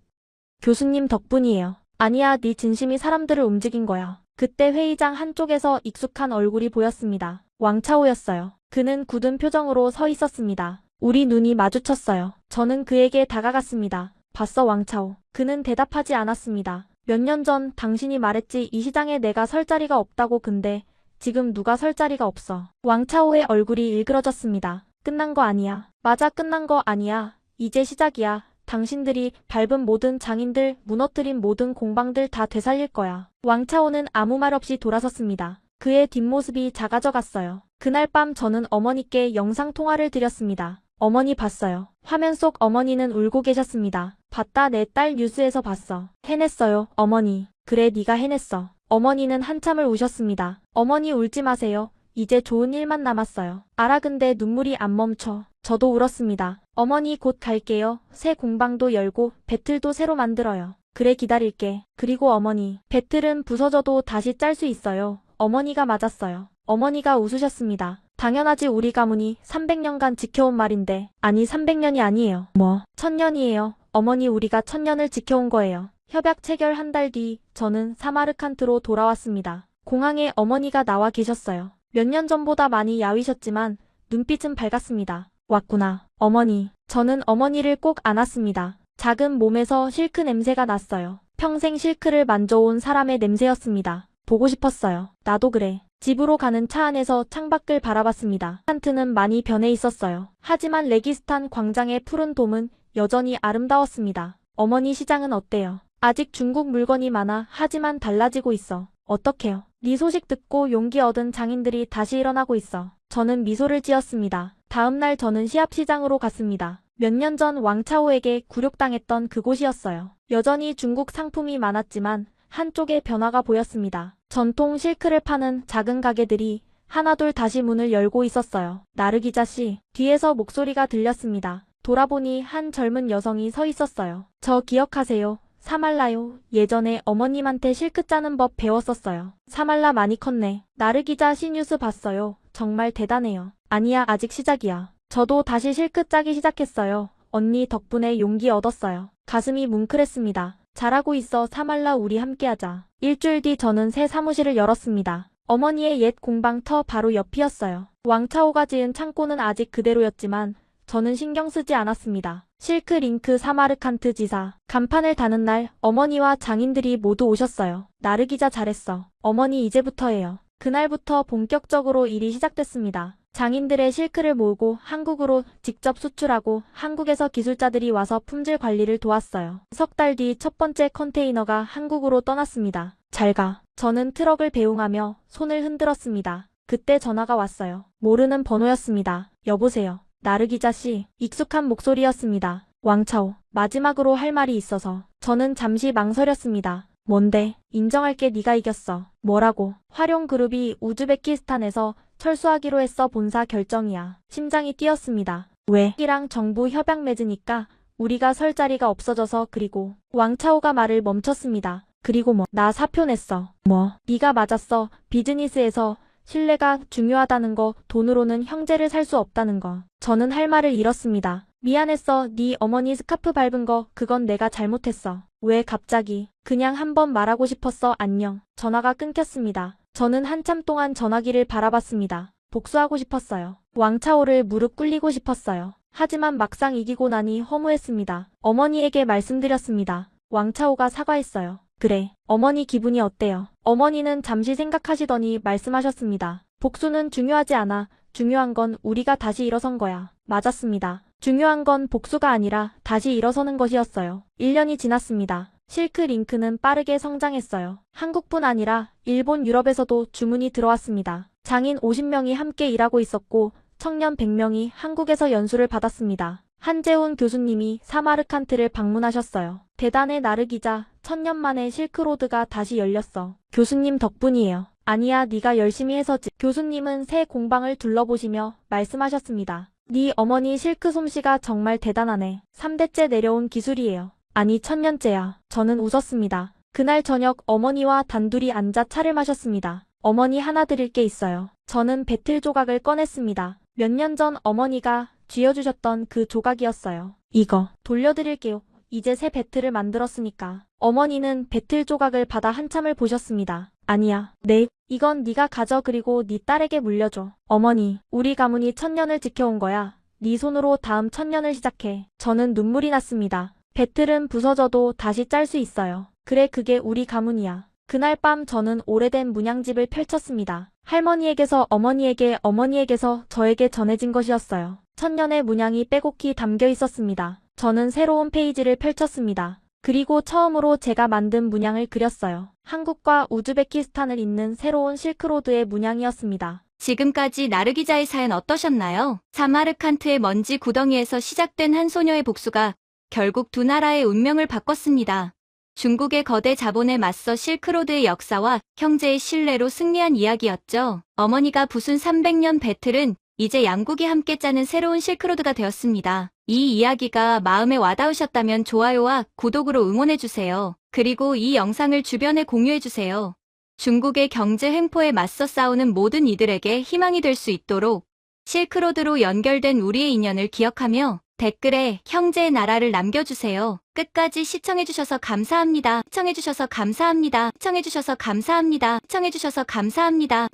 교수님 덕분이에요. 아니야, 네 진심이 사람들을 움직인 거야. 그때 회의장 한쪽에서 익숙한 얼굴이 보였습니다. 왕차오였어요. 그는 굳은 표정으로 서 있었습니다. 우리 눈이 마주쳤어요. 저는 그에게 다가갔습니다. 봤어, 왕차오. 그는 대답하지 않았습니다. 몇 년 전 당신이 말했지, 이 시장에 내가 설 자리가 없다고. 근데 지금 누가 설 자리가 없어. 왕차오의 얼굴이 일그러졌습니다. 끝난 거 아니야. 맞아, 끝난 거 아니야. 이제 시작이야. 당신들이 밟은 모든 장인들, 무너뜨린 모든 공방들 다 되살릴 거야. 왕차오는 아무 말 없이 돌아섰습니다. 그의 뒷모습이 작아져 갔어요. 그날 밤 저는 어머니께 영상통화를 드렸습니다. 어머니 봤어요. 화면 속 어머니는 울고 계셨습니다. 봤다, 내 딸 뉴스에서 봤어. 해냈어요, 어머니. 그래, 네가 해냈어. 어머니는 한참을 우셨습니다. 어머니, 울지 마세요. 이제 좋은 일만 남았어요. 알아, 근데 눈물이 안 멈춰. 저도 울었습니다. 어머니, 곧 갈게요. 새 공방도 열고 배틀도 새로 만들어요. 그래 기다릴게. 그리고 어머니, 배틀은 부서져도 다시 짤 수 있어요. 어머니가 맞았어요. 어머니가 웃으셨습니다. 당연하지 우리 가문이 300년간 지켜온 말인데. 아니 300년이 아니에요. 뭐? 1000년이에요. 어머니 우리가 1000년을 지켜온 거예요. 협약 체결 한 달 뒤 저는 사마르칸트로 돌아왔습니다. 공항에 어머니가 나와 계셨어요. 몇 년 전보다 많이 야위셨지만 눈빛은 밝았습니다. 왔구나. 어머니. 저는 어머니를 꼭 안았습니다. 작은 몸에서 실크 냄새가 났어요. 평생 실크를 만져온 사람의 냄새였습니다. 보고 싶었어요. 나도 그래. 집으로 가는 차 안에서 창밖을 바라봤습니다. 칸트는 많이 변해 있었어요. 하지만 레기스탄 광장의 푸른 돔은 여전히 아름다웠습니다. 어머니 시장은 어때요? 아직 중국 물건이 많아. 하지만 달라지고 있어. 어떡해요? 네 소식 듣고 용기 얻은 장인들이 다시 일어나고 있어. 저는 미소를 지었습니다. 다음날 저는 시합시장으로 갔습니다. 몇 년 전 왕차오에게 굴욕당했던 그곳이었어요. 여전히 중국 상품이 많았지만 한쪽에 변화가 보였습니다. 전통 실크를 파는 작은 가게들이 하나둘 다시 문을 열고 있었어요. 나르기자 씨, 뒤에서 목소리가 들렸습니다. 돌아보니 한 젊은 여성이 서 있었어요. 저 기억하세요? 사말라요. 예전에 어머님한테 실크 짜는 법 배웠었어요. 사말라 많이 컸네. 나르기자 씨 뉴스 봤어요. 정말 대단해요. 아니야, 아직 시작이야. 저도 다시 실크 짜기 시작했어요. 언니 덕분에 용기 얻었어요. 가슴이 뭉클했습니다. 잘하고 있어 사말라 우리 함께하자. 일주일 뒤 저는 새 사무실을 열었습니다. 어머니의 옛 공방터 바로 옆이었어요. 왕차오가 지은 창고는 아직 그대로였지만 저는 신경 쓰지 않았습니다. 실크 링크 사마르칸트 지사. 간판을 다는 날 어머니와 장인들이 모두 오셨어요. 나르기자 잘했어. 어머니 이제부터예요. 그날부터 본격적으로 일이 시작됐습니다. 장인들의 실크를 모으고 한국으로 직접 수출하고 한국에서 기술자들이 와서 품질 관리를 도왔어요. 석 달 뒤 첫 번째 컨테이너가 한국으로 떠났습니다. 잘 가. 저는 트럭을 배웅하며 손을 흔들었습니다. 그때 전화가 왔어요. 모르는 번호였습니다. 여보세요. 나르기자 씨. 익숙한 목소리였습니다. 왕차오. 마지막으로 할 말이 있어서. 저는 잠시 망설였습니다. 뭔데? 인정할게 네가 이겼어. 뭐라고? 화룡그룹이 우즈베키스탄에서 철수하기로 했어. 본사 결정이야. 심장이 뛰었습니다. 왜? 이랑 정부 협약 맺으니까 우리가 설 자리가 없어져서. 그리고 왕차오가 말을 멈췄습니다. 그리고 뭐? 나 사표 냈어. 뭐? 네가 맞았어. 비즈니스에서 신뢰가 중요하다는 거, 돈으로는 형제를 살 수 없다는 거. 저는 할 말을 잃었습니다. 미안했어. 네 어머니 스카프 밟은 거 그건 내가 잘못했어. 왜 갑자기? 그냥 한번 말하고 싶었어. 안녕. 전화가 끊겼습니다. 저는 한참 동안 전화기를 바라봤습니다. 복수하고 싶었어요. 왕차오를 무릎 꿇리고 싶었어요. 하지만 막상 이기고 나니 허무했습니다. 어머니에게 말씀드렸습니다. 왕차오가 사과했어요. 그래. 어머니 기분이 어때요? 어머니는 잠시 생각하시더니 말씀하셨습니다. 복수는 중요하지 않아. 중요한 건 우리가 다시 일어선 거야. 맞았습니다. 중요한 건 복수가 아니라 다시 일어서는 것이었어요. 1년이 지났습니다. 실크 링크는 빠르게 성장했어요. 한국뿐 아니라 일본, 유럽에서도 주문이 들어왔습니다. 장인 50명이 함께 일하고 있었고 청년 100명이 한국에서 연수를 받았습니다. 한재훈 교수님이 사마르칸트를 방문하셨어요. 대단해 나르기자. 1000년 만에 실크로드가 다시 열렸어. 교수님 덕분이에요. 아니야, 네가 열심히 해서지. 교수님은 새 공방을 둘러보시며 말씀하셨습니다. 네 어머니 실크 솜씨가 정말 대단하네. 3대째 내려온 기술이에요. 아니 1000년째야. 저는 웃었습니다. 그날 저녁 어머니와 단둘이 앉아 차를 마셨습니다. 어머니 하나 드릴 게 있어요. 저는 배틀 조각을 꺼냈습니다. 몇 년 전 어머니가 쥐어주셨던 그 조각이었어요. 이거 돌려드릴게요. 이제 새 배틀을 만들었으니까. 어머니는 배틀 조각을 받아 한참을 보셨습니다. 아니야. 네. 이건 네가 가져. 그리고 네 딸에게 물려줘. 어머니, 우리 가문이 1000년을 지켜온 거야. 네 손으로 다음 1000년을 시작해. 저는 눈물이 났습니다. 배틀은 부서져도 다시 짤 수 있어요. 그래, 그게 우리 가문이야. 그날 밤 저는 오래된 문양집을 펼쳤습니다. 할머니에게서 어머니에게, 어머니에게서 저에게 전해진 것이었어요. 1000년의 문양이 빼곡히 담겨 있었습니다. 저는 새로운 페이지를 펼쳤습니다. 그리고 처음으로 제가 만든 문양을 그렸어요. 한국과 우즈베키스탄을 잇는 새로운 실크로드의 문양이었습니다. 지금까지 나르기자의 사연 어떠셨나요? 사마르칸트의 먼지 구덩이에서 시작된 한 소녀의 복수가 결국 두 나라의 운명을 바꿨습니다. 중국의 거대 자본에 맞서 실크로드의 역사와 형제의 신뢰로 승리한 이야기였죠. 어머니가 부순 300년 배틀은 이제 양국이 함께 짜는 새로운 실크로드가 되었습니다. 이 이야기가 마음에 와닿으셨다면 좋아요와 구독으로 응원해주세요. 그리고 이 영상을 주변에 공유해주세요. 중국의 경제 횡포에 맞서 싸우는 모든 이들에게 희망이 될 수 있도록 실크로드로 연결된 우리의 인연을 기억하며 댓글에 형제의 나라를 남겨주세요. 끝까지 시청해주셔서 감사합니다. 시청해주셔서 감사합니다. 시청해주셔서 감사합니다. 시청해주셔서 감사합니다.